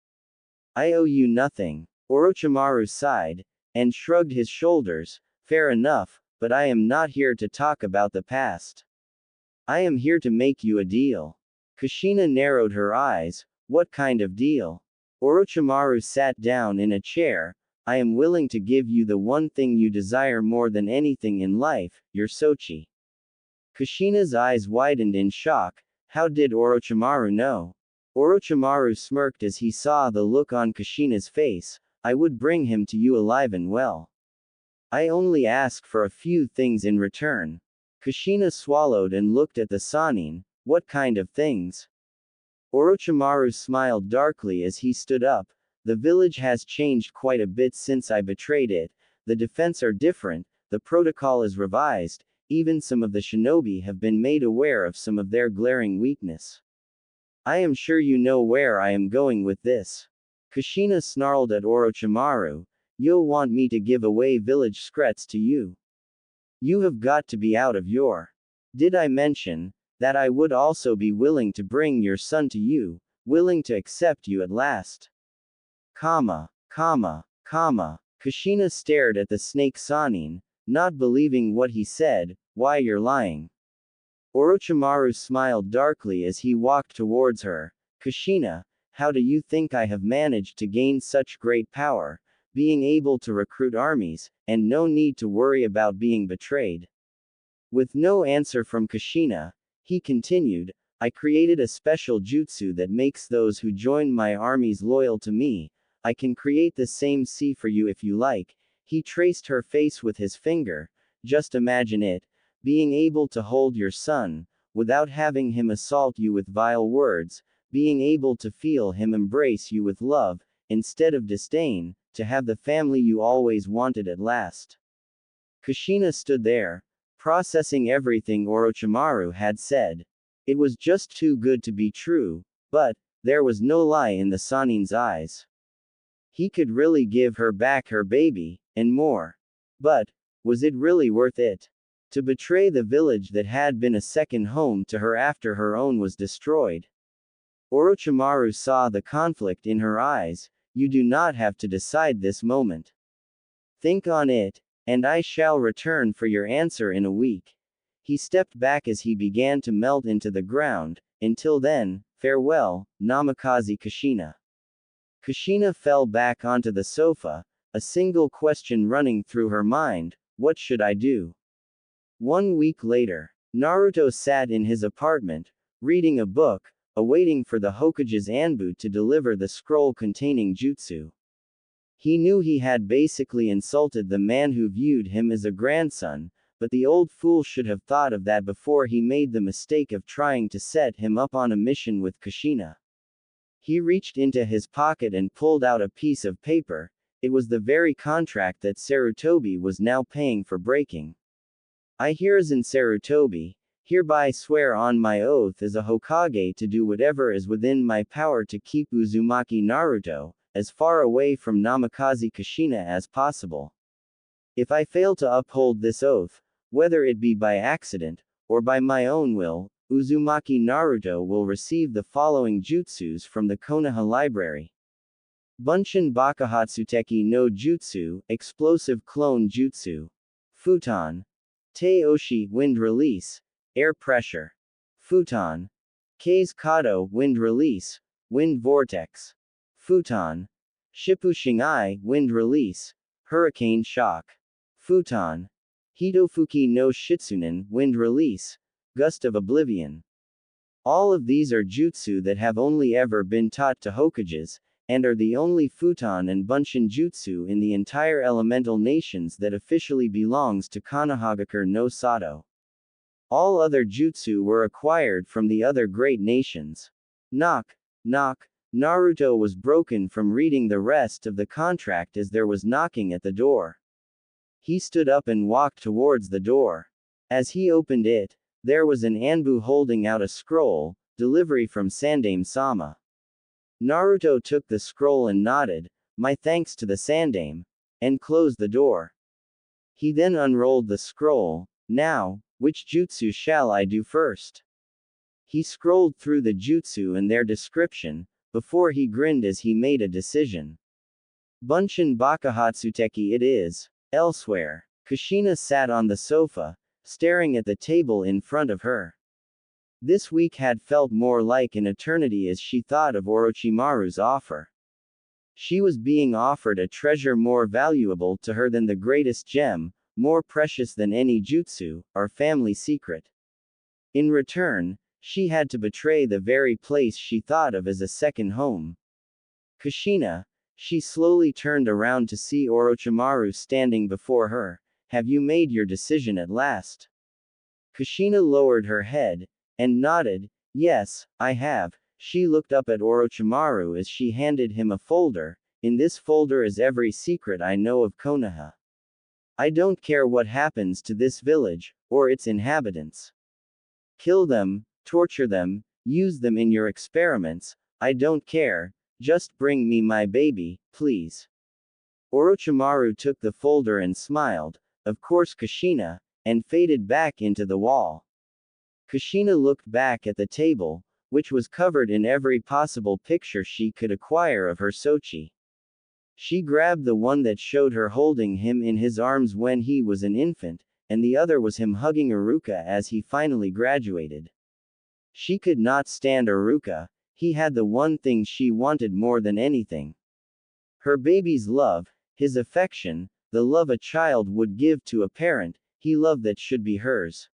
I owe you nothing. Orochimaru sighed, and shrugged his shoulders. Fair enough, but I am not here to talk about the past. I am here to make you a deal. Kushina narrowed her eyes. What kind of deal? Orochimaru sat down in a chair. I am willing to give you the one thing you desire more than anything in life, your Sochi. Kushina's eyes widened in shock. How did Orochimaru know? Orochimaru smirked as he saw the look on Kushina's face. I would bring him to you alive and well. I only ask for a few things in return. Kushina swallowed and looked at the Sannin. What kind of things? Orochimaru smiled darkly as he stood up. The village has changed quite a bit since I betrayed it. The defense are different, the protocol is revised, even some of the shinobi have been made aware of some of their glaring weakness. I am sure you know where I am going with this. Kushina snarled at Orochimaru. You'll want me to give away village secrets to you. You have got to be out of your. Did I mention that I would also be willing to bring your son to you, willing to accept you at last? Kushina stared at the snake Sannin, not believing what he said. Why, you're lying. Orochimaru smiled darkly as he walked towards her. Kushina, how do you think I have managed to gain such great power, being able to recruit armies, and no need to worry about being betrayed? With no answer from Kushina, he continued, I created a special jutsu that makes those who join my armies loyal to me. I can create the same C for you if you like. He traced her face with his finger. Just imagine it, being able to hold your son, without having him assault you with vile words, being able to feel him embrace you with love, instead of disdain, to have the family you always wanted at last. Kushina stood there, processing everything Orochimaru had said. It was just too good to be true, but there was no lie in the Sanin's eyes. He could really give her back her baby, and more. But was it really worth it? To betray the village that had been a second home to her after her own was destroyed. Orochimaru saw the conflict in her eyes. You do not have to decide this moment. Think on it, and I shall return for your answer in a week. He stepped back as he began to melt into the ground. Until then, farewell, Namikaze Kushina. Kushina fell back onto the sofa, a single question running through her mind: what should I do? 1 week later, Naruto sat in his apartment, reading a book, awaiting for the Hokage's Anbu to deliver the scroll containing jutsu. He knew he had basically insulted the man who viewed him as a grandson, but the old fool should have thought of that before he made the mistake of trying to set him up on a mission with Kushina. He reached into his pocket and pulled out a piece of paper. It was the very contract that Sarutobi was now paying for breaking. I, Hiruzen Sarutobi, hereby swear on my oath as a Hokage to do whatever is within my power to keep Uzumaki Naruto as far away from Namikaze Kushina as possible. If I fail to uphold this oath, whether it be by accident, or by my own will, Uzumaki Naruto will receive the following jutsus from the Konoha Library. Bunshin Bakuhatsuteki no Jutsu, Explosive Clone Jutsu. Futon. Te-oshi, Wind Release, Air Pressure. Futon. Kase Kato, Wind Release, Wind Vortex. Futon. Shippushingai, Wind Release, Hurricane Shock. Futon. Hitofuki no Shitsunen, Wind Release, Gust of Oblivion. All of these are jutsu that have only ever been taught to Hokages, and are the only futon and bunshin jutsu in the entire elemental nations that officially belongs to Konohagakure no Sato. All other jutsu were acquired from the other great nations. Knock, knock. Naruto was broken from reading the rest of the contract as there was knocking at the door. He stood up and walked towards the door. As he opened it, there was an Anbu holding out a scroll, delivery from Sandaime-sama. Naruto took the scroll and nodded, "My thanks to the Sandaime," and closed the door. He then unrolled the scroll. "Now, which jutsu shall I do first?" He scrolled through the jutsu and their description, before he grinned as he made a decision. Bunshin Bakuhatsuteki it is. Elsewhere, Kushina sat on the sofa, staring at the table in front of her. This week had felt more like an eternity as she thought of Orochimaru's offer. She was being offered a treasure more valuable to her than the greatest gem, more precious than any jutsu, or family secret. In return, she had to betray the very place she thought of as a second home. Kushina. She slowly turned around to see Orochimaru standing before her. "Have you made your decision at last?" Kushina lowered her head, and nodded. "Yes, I have." She looked up at Orochimaru as she handed him a folder. "In this folder is every secret I know of Konoha. I don't care what happens to this village, or its inhabitants. Kill them, torture them, use them in your experiments, I don't care. Just bring me my baby, please." Orochimaru took the folder and smiled, "Of course Kushina," and faded back into the wall. Kushina looked back at the table, which was covered in every possible picture she could acquire of her Sochi. She grabbed the one that showed her holding him in his arms when he was an infant, and the other was him hugging Iruka as he finally graduated. She could not stand Iruka. He had the one thing she wanted more than anything. Her baby's love, his affection, the love a child would give to a parent, he loved that should be hers.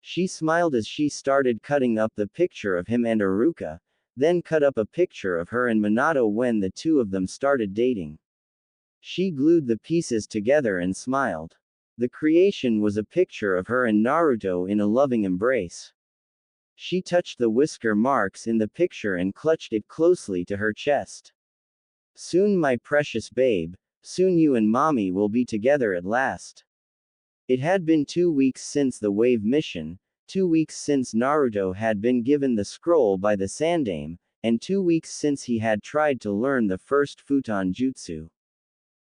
She smiled as she started cutting up the picture of him and Iruka, then cut up a picture of her and Minato when the two of them started dating. She glued the pieces together and smiled. The creation was a picture of her and Naruto in a loving embrace. She touched the whisker marks in the picture and clutched it closely to her chest. "Soon, my precious babe, soon you and mommy will be together at last." It had been 2 weeks since the wave mission, 2 weeks since Naruto had been given the scroll by the Sandaime, and 2 weeks since he had tried to learn the first futon jutsu.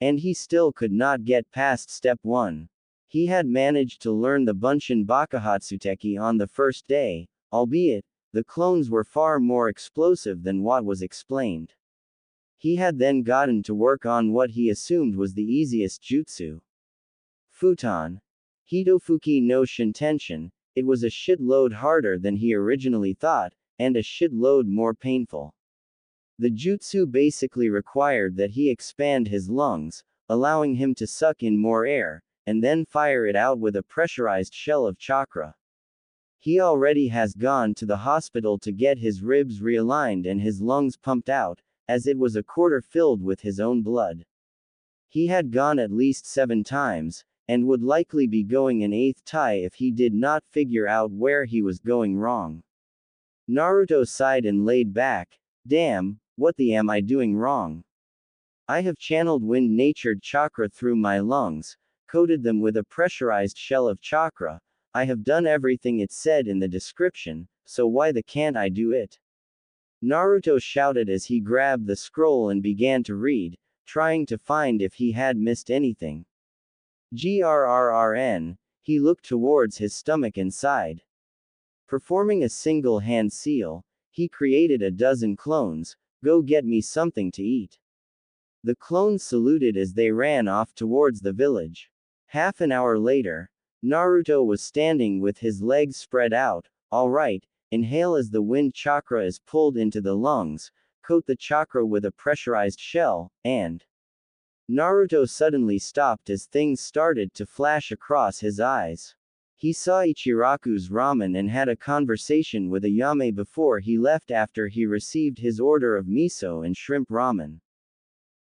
And he still could not get past step 1. He had managed to learn the Bunshin Bakuhatsuteki on the first day, albeit, the clones were far more explosive than what was explained. He had then gotten to work on what he assumed was the easiest jutsu. Futon. Hitofuki no Shintenshin. It was a shitload harder than he originally thought, and a shitload more painful. The jutsu basically required that he expand his lungs, allowing him to suck in more air, and then fire it out with a pressurized shell of chakra. He already has gone to the hospital to get his ribs realigned and his lungs pumped out, as it was a quarter filled with his own blood. He had gone at least 7 times, and would likely be going an 8th time if he did not figure out where he was going wrong. Naruto sighed and laid back. Damn, what the am I doing wrong? I have channeled wind-natured chakra through my lungs, coated them with a pressurized shell of chakra. I have done everything it said in the description, so why the can't I do it? Naruto shouted as he grabbed the scroll and began to read, trying to find if he had missed anything. Grrrn, he looked towards his stomach and sighed. Performing a single hand seal, he created a dozen clones. Go get me something to eat. The clones saluted as they ran off towards the village. Half an hour later, Naruto was standing with his legs spread out. All right, inhale as the wind chakra is pulled into the lungs, coat the chakra with a pressurized shell, and Naruto suddenly stopped as things started to flash across his eyes. He saw Ichiraku's ramen and had a conversation with Ayame before he left after he received his order of miso and shrimp ramen.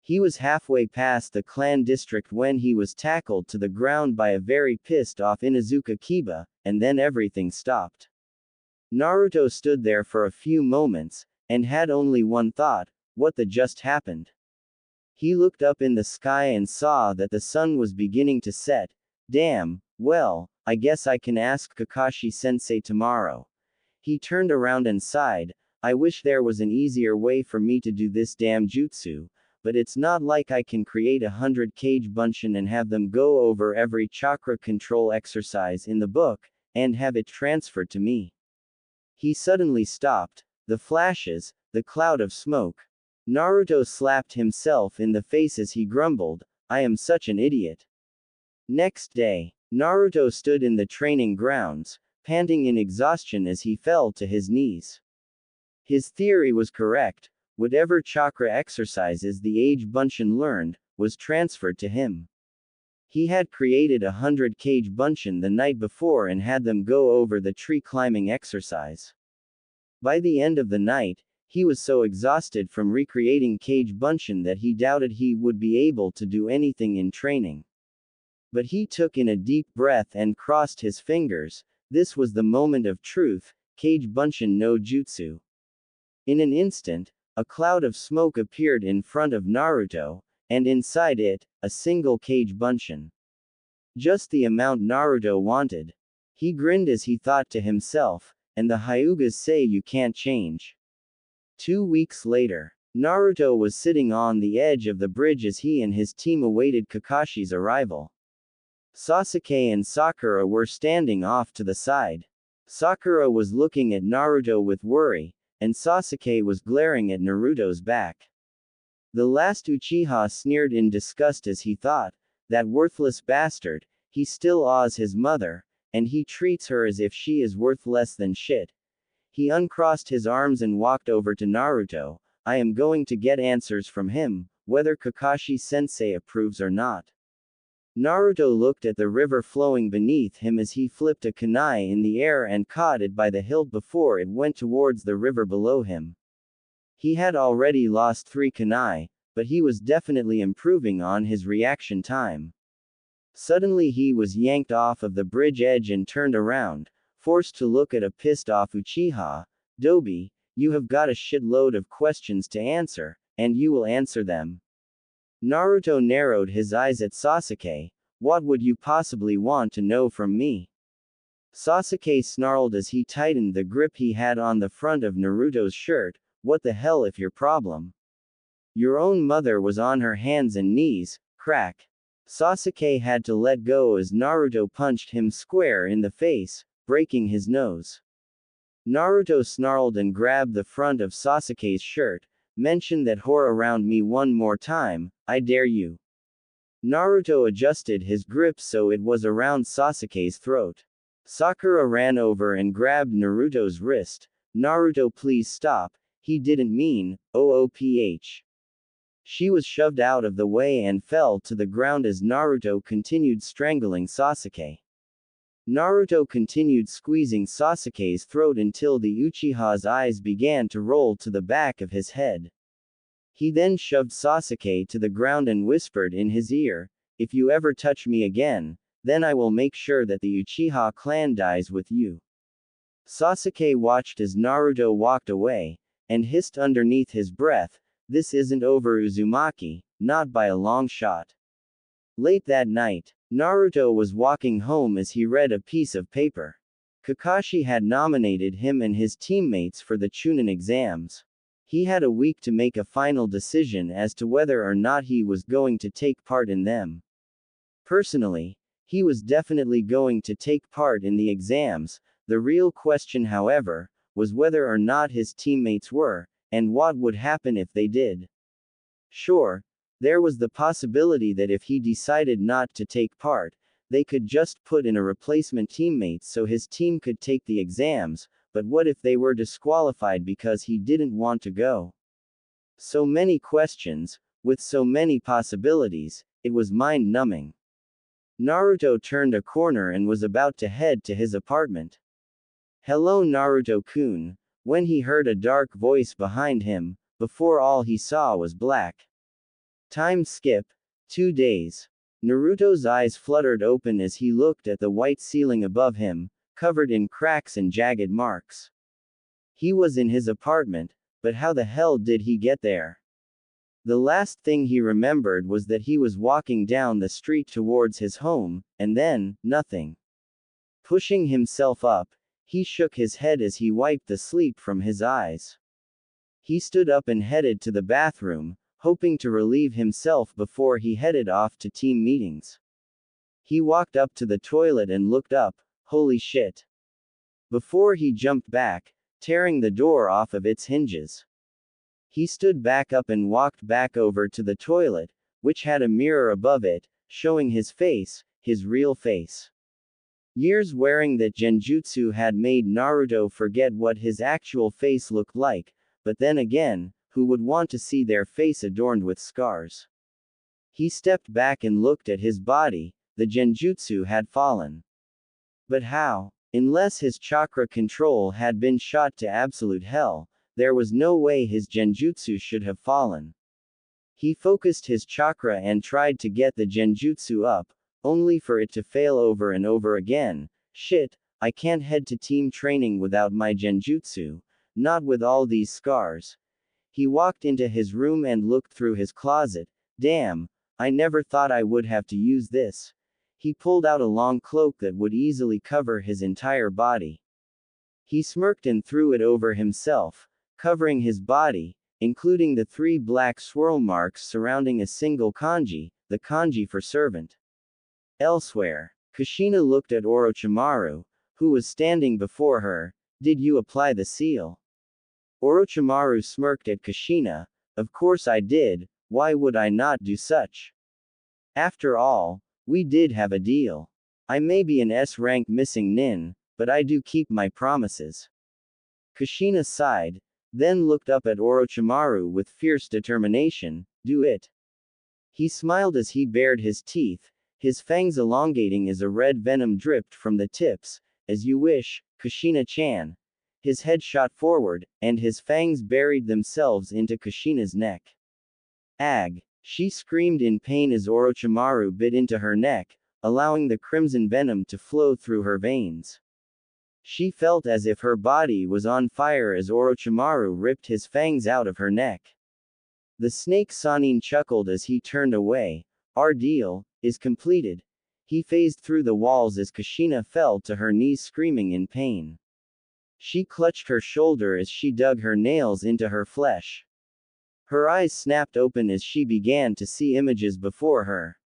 He was halfway past the clan district when he was tackled to the ground by a very pissed off Inuzuka Kiba, and then everything stopped. Naruto stood there for a few moments, and had only one thought: what the just happened? He looked up in the sky and saw that the sun was beginning to set. Damn, well, I guess I can ask Kakashi-sensei tomorrow. He turned around and sighed. I wish there was an easier way for me to do this damn jutsu, but it's not like I can create 100 cage bunshin and have them go over every chakra control exercise in the book, and have it transferred to me. He suddenly stopped. The flashes, the cloud of smoke. Naruto slapped himself in the face as he grumbled, I am such an idiot. Next day, Naruto stood in the training grounds, panting in exhaustion as he fell to his knees. His theory was correct. Whatever chakra exercises the age bunshin learned, was transferred to him. He had created 100 cage bunshin the night before and had them go over the tree climbing exercise. By the end of the night, he was so exhausted from recreating cage bunshin that he doubted he would be able to do anything in training. But he took in a deep breath and crossed his fingers. This was the moment of truth, cage bunshin no jutsu. In an instant, a cloud of smoke appeared in front of Naruto, and inside it, a single cage bunshin. Just the amount Naruto wanted. He grinned as he thought to himself, and the Hyugas say you can't change. 2 weeks later, Naruto was sitting on the edge of the bridge as he and his team awaited Kakashi's arrival. Sasuke and Sakura were standing off to the side. Sakura was looking at Naruto with worry, and Sasuke was glaring at Naruto's back. The last Uchiha sneered in disgust as he thought, that worthless bastard, he still awes his mother, and he treats her as if she is worth less than shit. He uncrossed his arms and walked over to Naruto. I am going to get answers from him, whether Kakashi-sensei approves or not. Naruto looked at the river flowing beneath him as he flipped a kunai in the air and caught it by the hilt before it went towards the river below him. He had already lost 3 kunai, but he was definitely improving on his reaction time. Suddenly he was yanked off of the bridge edge and turned around, forced to look at a pissed-off Uchiha. Dobi, you have got a shitload of questions to answer, and you will answer them. Naruto narrowed his eyes at Sasuke. What would you possibly want to know from me? Sasuke snarled as he tightened the grip he had on the front of Naruto's shirt. What the hell if your problem? Your own mother was on her hands and knees. Crack. Sasuke had to let go as Naruto punched him square in the face, breaking his nose. Naruto snarled and grabbed the front of Sasuke's shirt. Mention that whore around me one more time, I dare you. Naruto adjusted his grip so it was around Sasuke's throat. Sakura ran over and grabbed Naruto's wrist. Naruto, please stop, he didn't mean, OOPH. She was shoved out of the way and fell to the ground as Naruto continued strangling Sasuke. Naruto continued squeezing Sasuke's throat until the Uchiha's eyes began to roll to the back of his head. He then shoved Sasuke to the ground and whispered in his ear, if you ever touch me again, then I will make sure that the Uchiha clan dies with you. Sasuke watched as Naruto walked away, and hissed underneath his breath, this isn't over Uzumaki, not by a long shot. Late that night, Naruto was walking home as he read a piece of paper. Kakashi had nominated him and his teammates for the Chunin exams. He had a week to make a final decision as to whether or not he was going to take part in them. Personally, he was definitely going to take part in the exams. The real question, however, was whether or not his teammates were, and what would happen if they did. Sure, there was the possibility that if he decided not to take part, they could just put in a replacement teammate so his team could take the exams, but what if they were disqualified because he didn't want to go? So many questions, with so many possibilities, it was mind-numbing. Naruto turned a corner and was about to head to his apartment. Hello Naruto-kun, when he heard a dark voice behind him, before all he saw was black. Time skip, 2 days. Naruto's eyes fluttered open as he looked at the white ceiling above him, covered in cracks and jagged marks. He was in his apartment, but how the hell did he get there? The last thing he remembered was that he was walking down the street towards his home, and then, nothing. Pushing himself up, he shook his head as he wiped the sleep from his eyes. He stood up and headed to the bathroom, hoping to relieve himself before he headed off to team meetings. He walked up to the toilet and looked up, holy shit. Before he jumped back, tearing the door off of its hinges. He stood back up and walked back over to the toilet, which had a mirror above it, showing his face, his real face. Years wearing that genjutsu had made Naruto forget what his actual face looked like, but then again, who would want to see their face adorned with scars? He stepped back and looked at his body, the genjutsu had fallen. But how? Unless his chakra control had been shot to absolute hell, there was no way his genjutsu should have fallen. He focused his chakra and tried to get the genjutsu up, only for it to fail over and over again. Shit, I can't head to team training without my genjutsu, not with all these scars. He walked into his room and looked through his closet. Damn, I never thought I would have to use this. He pulled out a long cloak that would easily cover his entire body. He smirked and threw it over himself, covering his body, including the 3 black swirl marks surrounding a single kanji, the kanji for servant. Elsewhere, Kushina looked at Orochimaru, who was standing before her. Did you apply the seal? Orochimaru smirked at Kushina. Of course I did, why would I not do such? After all, we did have a deal. I may be an S-rank missing nin, but I do keep my promises. Kushina sighed, then looked up at Orochimaru with fierce determination. Do it. He smiled as he bared his teeth, his fangs elongating as a red venom dripped from the tips. As you wish, Kushina-chan. His head shot forward, and his fangs buried themselves into Kushina's neck. Ag! She screamed in pain as Orochimaru bit into her neck, allowing the crimson venom to flow through her veins. She felt as if her body was on fire as Orochimaru ripped his fangs out of her neck. The snake Sanin chuckled as he turned away. Our deal is completed. He phased through the walls as Kushina fell to her knees screaming in pain. She clutched her shoulder as she dug her nails into her flesh. Her eyes snapped open as she began to see images before her.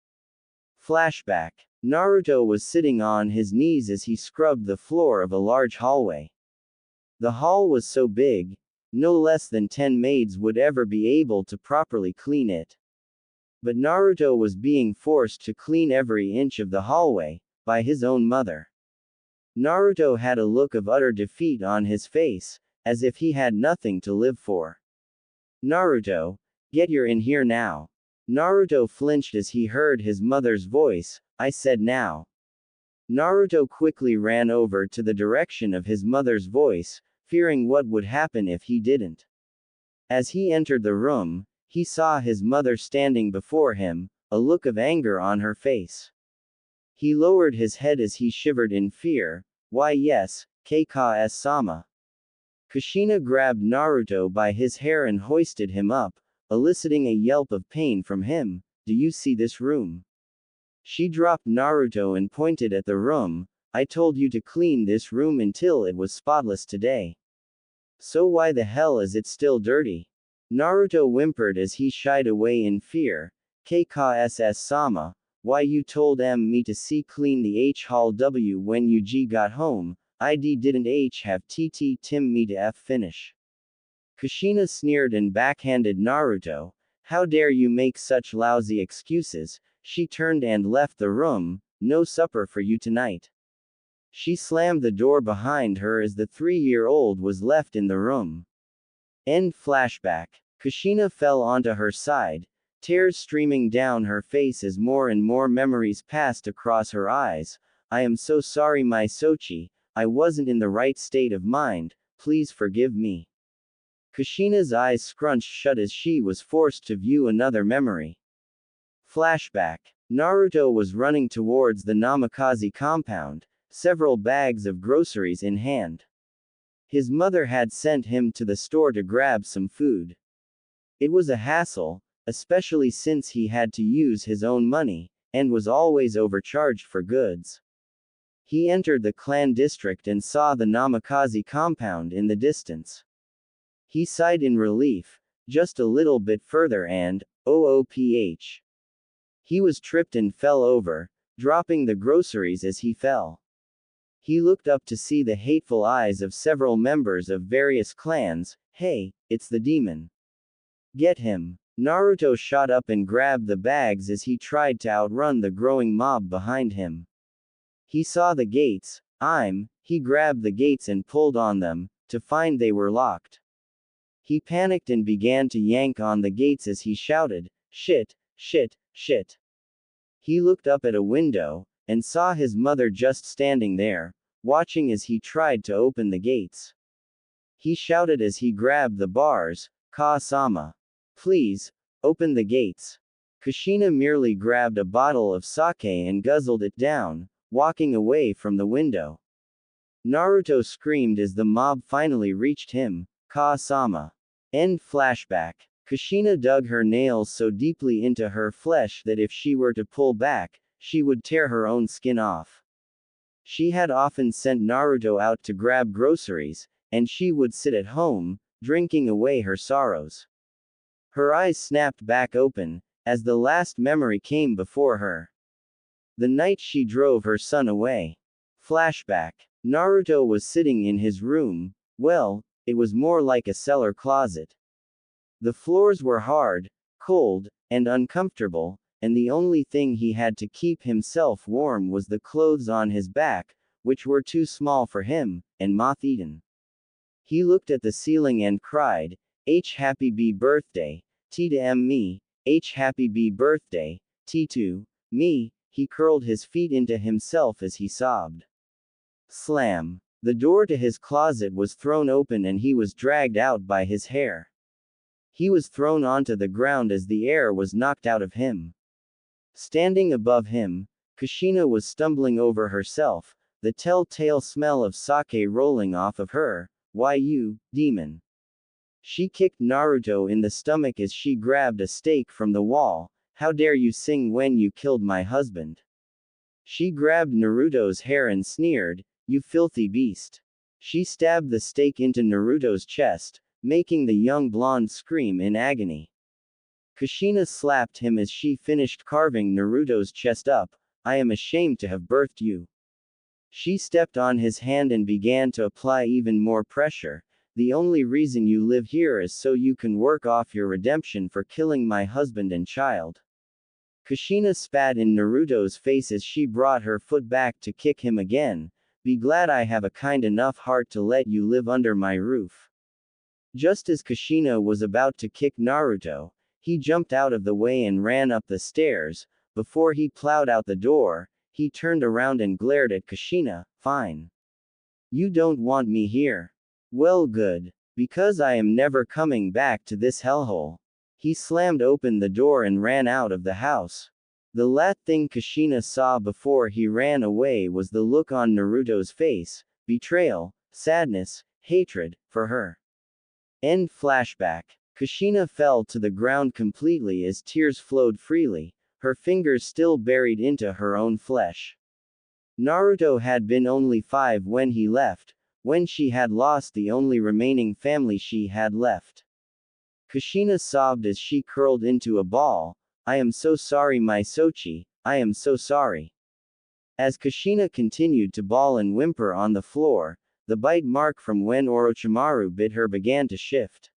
Flashback. Naruto was sitting on his knees as he scrubbed the floor of a large hallway. The hall was so big, no less than 10 maids would ever be able to properly clean it. But Naruto was being forced to clean every inch of the hallway, by his own mother. Naruto had a look of utter defeat on his face, as if he had nothing to live for. Naruto, get your in here now. Naruto flinched as he heard his mother's voice. I said now. Naruto quickly ran over to the direction of his mother's voice, fearing what would happen if he didn't. As he entered the room, he saw his mother standing before him, a look of anger on her face. He lowered his head as he shivered in fear. Why yes, Kks-sama. Kushina grabbed Naruto by his hair and hoisted him up, eliciting a yelp of pain from him. Do you see this room? She dropped Naruto and pointed at the room. I told you to clean this room until it was spotless today. So why the hell is it still dirty? Naruto whimpered as he shied away in fear. Kks-sama, why you told me to see clean the hall w when you got home, id didn't have tt tim me to f finish. Kushina sneered and backhanded Naruto. How dare you make such lousy excuses? She turned and left the room. No supper for you tonight. She slammed the door behind her as the 3-year-old was left in the room. End flashback. Kushina fell onto her side, tears streaming down her face as more and more memories passed across her eyes. I am so sorry, my Sochi, I wasn't in the right state of mind, please forgive me. Kushina's eyes scrunched shut as she was forced to view another memory. Flashback. Naruto was running towards the Namikaze compound, several bags of groceries in hand. His mother had sent him to the store to grab some food. It was a hassle, especially since he had to use his own money, and was always overcharged for goods. He entered the clan district and saw the Namikaze compound in the distance. He sighed in relief, just a little bit further and, ooph. He was tripped and fell over, dropping the groceries as he fell. He looked up to see the hateful eyes of several members of various clans. Hey, it's the demon. Get him. Naruto shot up and grabbed the bags as he tried to outrun the growing mob behind him. He saw the gates. He grabbed the gates and pulled on them, to find they were locked. He panicked and began to yank on the gates as he shouted, shit, shit, shit. He looked up at a window, and saw his mother just standing there, watching as he tried to open the gates. He shouted as he grabbed the bars, Ka-sama. Please, open the gates. Kushina merely grabbed a bottle of sake and guzzled it down, walking away from the window. Naruto screamed as the mob finally reached him. Ka-sama. End flashback. Kushina dug her nails so deeply into her flesh that if she were to pull back, she would tear her own skin off. She had often sent Naruto out to grab groceries, and she would sit at home, drinking away her sorrows. Her eyes snapped back open, as the last memory came before her. The night she drove her son away. Flashback. Naruto was sitting in his room. Well, it was more like a cellar closet. The floors were hard, cold, and uncomfortable, and the only thing he had to keep himself warm was the clothes on his back, which were too small for him, and moth-eaten. He looked at the ceiling and cried, H happy B birthday, T to M me, H happy B birthday, T to me. He curled his feet into himself as he sobbed. Slam. The door to his closet was thrown open and he was dragged out by his hair. He was thrown onto the ground as the air was knocked out of him. Standing above him, Kushina was stumbling over herself, the telltale smell of sake rolling off of her. Why you, demon? She kicked Naruto in the stomach as she grabbed a stake from the wall. How dare you sing when you killed my husband? She grabbed Naruto's hair and sneered, "You filthy beast." She stabbed the stake into Naruto's chest, making the young blonde scream in agony. Kushina slapped him as she finished carving Naruto's chest up. "I am ashamed to have birthed you." She stepped on his hand and began to apply even more pressure. "The only reason you live here is so you can work off your redemption for killing my husband and child." Kushina spat in Naruto's face as she brought her foot back to kick him again. "Be glad I have a kind enough heart to let you live under my roof." Just as Kushina was about to kick Naruto, he jumped out of the way and ran up the stairs. Before he plowed out the door, he turned around and glared at Kushina. "Fine. You don't want me here. Well, good. Because I am never coming back to this hellhole." He slammed open the door and ran out of the house. The last thing Kushina saw before he ran away was the look on Naruto's face: betrayal, sadness, hatred, for her. End flashback. Kushina fell to the ground completely as tears flowed freely, her fingers still buried into her own flesh. Naruto had been only 5 when he left, when she had lost the only remaining family she had left. Kushina sobbed as she curled into a ball. "I am so sorry, my Sochi, I am so sorry." As Kushina continued to bawl and whimper on the floor, the bite mark from when Orochimaru bit her began to shift.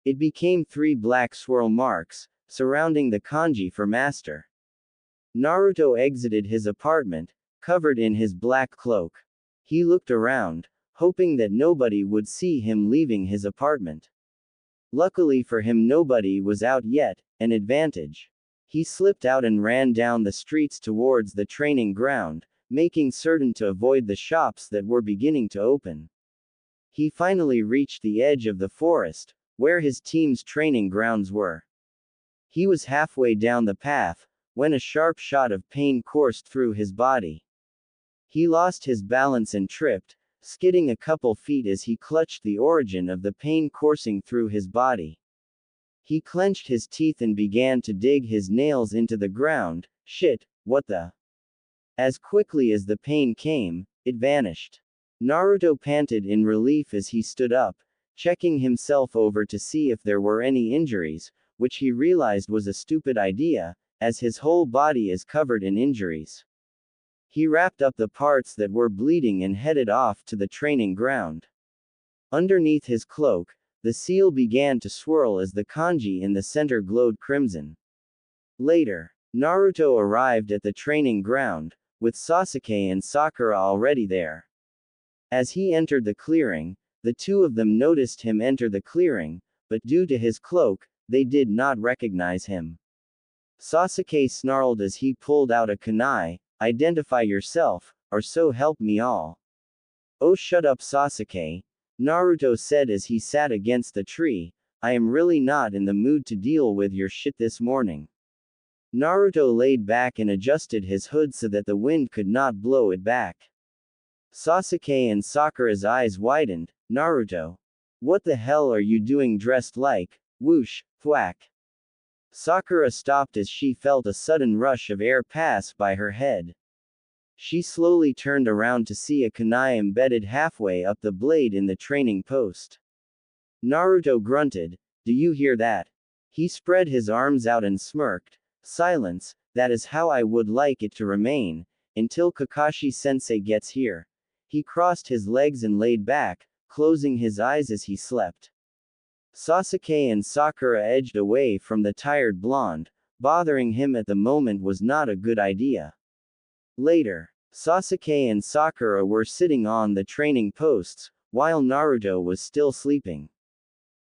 It became 3 black swirl marks, surrounding the kanji for master. Naruto exited his apartment, covered in his black cloak. He looked around, hoping that nobody would see him leaving his apartment. Luckily for him, nobody was out yet, an advantage. He slipped out and ran down the streets towards the training ground, making certain to avoid the shops that were beginning to open. He finally reached the edge of the forest, where his team's training grounds were. He was halfway down the path, when a sharp shot of pain coursed through his body. He lost his balance and tripped, skidding a couple feet as he clutched the origin of the pain coursing through his body. He clenched his teeth and began to dig his nails into the ground. "Shit, what the?" As quickly as the pain came, it vanished. Naruto panted in relief as he stood up, checking himself over to see if there were any injuries, which he realized was a stupid idea, as his whole body is covered in injuries. He wrapped up the parts that were bleeding and headed off to the training ground. Underneath his cloak, the seal began to swirl as the kanji in the center glowed crimson. Later, Naruto arrived at the training ground, with Sasuke and Sakura already there. As he entered the clearing, the two of them noticed him enter the clearing, but due to his cloak, they did not recognize him. Sasuke snarled as he pulled out a kunai. "Identify yourself, or so help me all." "Oh, shut up, Sasuke," Naruto said as he sat against the tree. "I am really not in the mood to deal with your shit this morning." Naruto laid back and adjusted his hood so that the wind could not blow it back. Sasuke and Sakura's eyes widened. "Naruto, what the hell are you doing dressed like?" Whoosh, thwack. Sakura stopped as she felt a sudden rush of air pass by her head. She slowly turned around to see a kunai embedded halfway up the blade in the training post. Naruto grunted, "Do you hear that?" He spread his arms out and smirked. "Silence, that is how I would like it to remain, until Kakashi-sensei gets here." He crossed his legs and laid back, closing his eyes as he slept. Sasuke and Sakura edged away from the tired blonde. Bothering him at the moment was not a good idea. Later, Sasuke and Sakura were sitting on the training posts, while Naruto was still sleeping.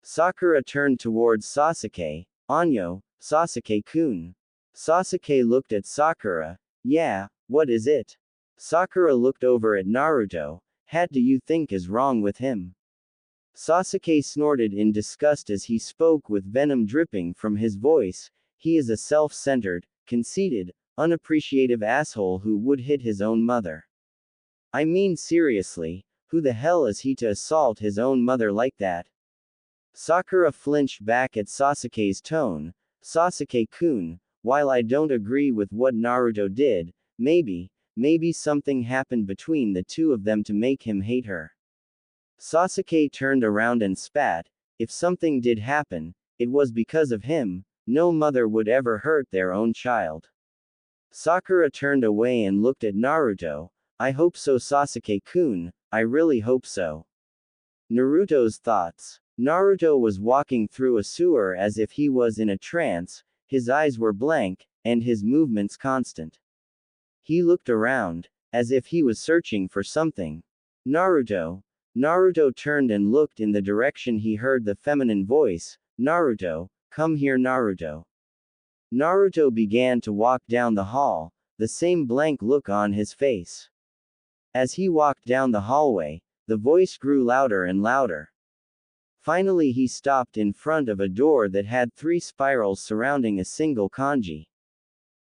Sakura turned towards Sasuke. "Anyo, Sasuke-kun." Sasuke looked at Sakura. "Yeah, what is it?" Sakura looked over at Naruto. "What do you think is wrong with him?" Sasuke snorted in disgust as he spoke with venom dripping from his voice. "He is a self-centered, conceited, unappreciative asshole who would hit his own mother." "I mean seriously, who the hell is he to assault his own mother like that?" Sakura flinched back at Sasuke's tone. "Sasuke-kun, while I don't agree with what Naruto did, maybe, maybe something happened between the two of them to make him hate her. Sasuke turned around and spat. If something did happen, it was because of him. No mother would ever hurt their own child. Sakura turned away and looked at Naruto. I hope so, Sasuke-kun, I really hope so. Naruto's thoughts. Naruto was walking through a sewer as if he was in a trance, his eyes were blank, and his movements constant. He looked around, as if he was searching for something. Naruto. Naruto turned and looked in the direction he heard the feminine voice, Naruto, come here, Naruto. Naruto began to walk down the hall, the same blank look on his face. As he walked down the hallway, the voice grew louder and louder. Finally he stopped in front of a door that had 3 spirals surrounding a single kanji.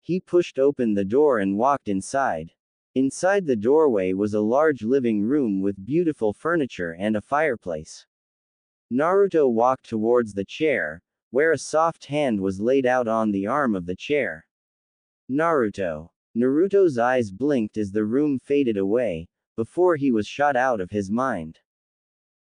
He pushed open the door and walked inside. Inside the doorway was a large living room with beautiful furniture and a fireplace. Naruto walked towards the chair, where a soft hand was laid out on the arm of the chair. Naruto. Naruto's eyes blinked as the room faded away, before he was shot out of his mind.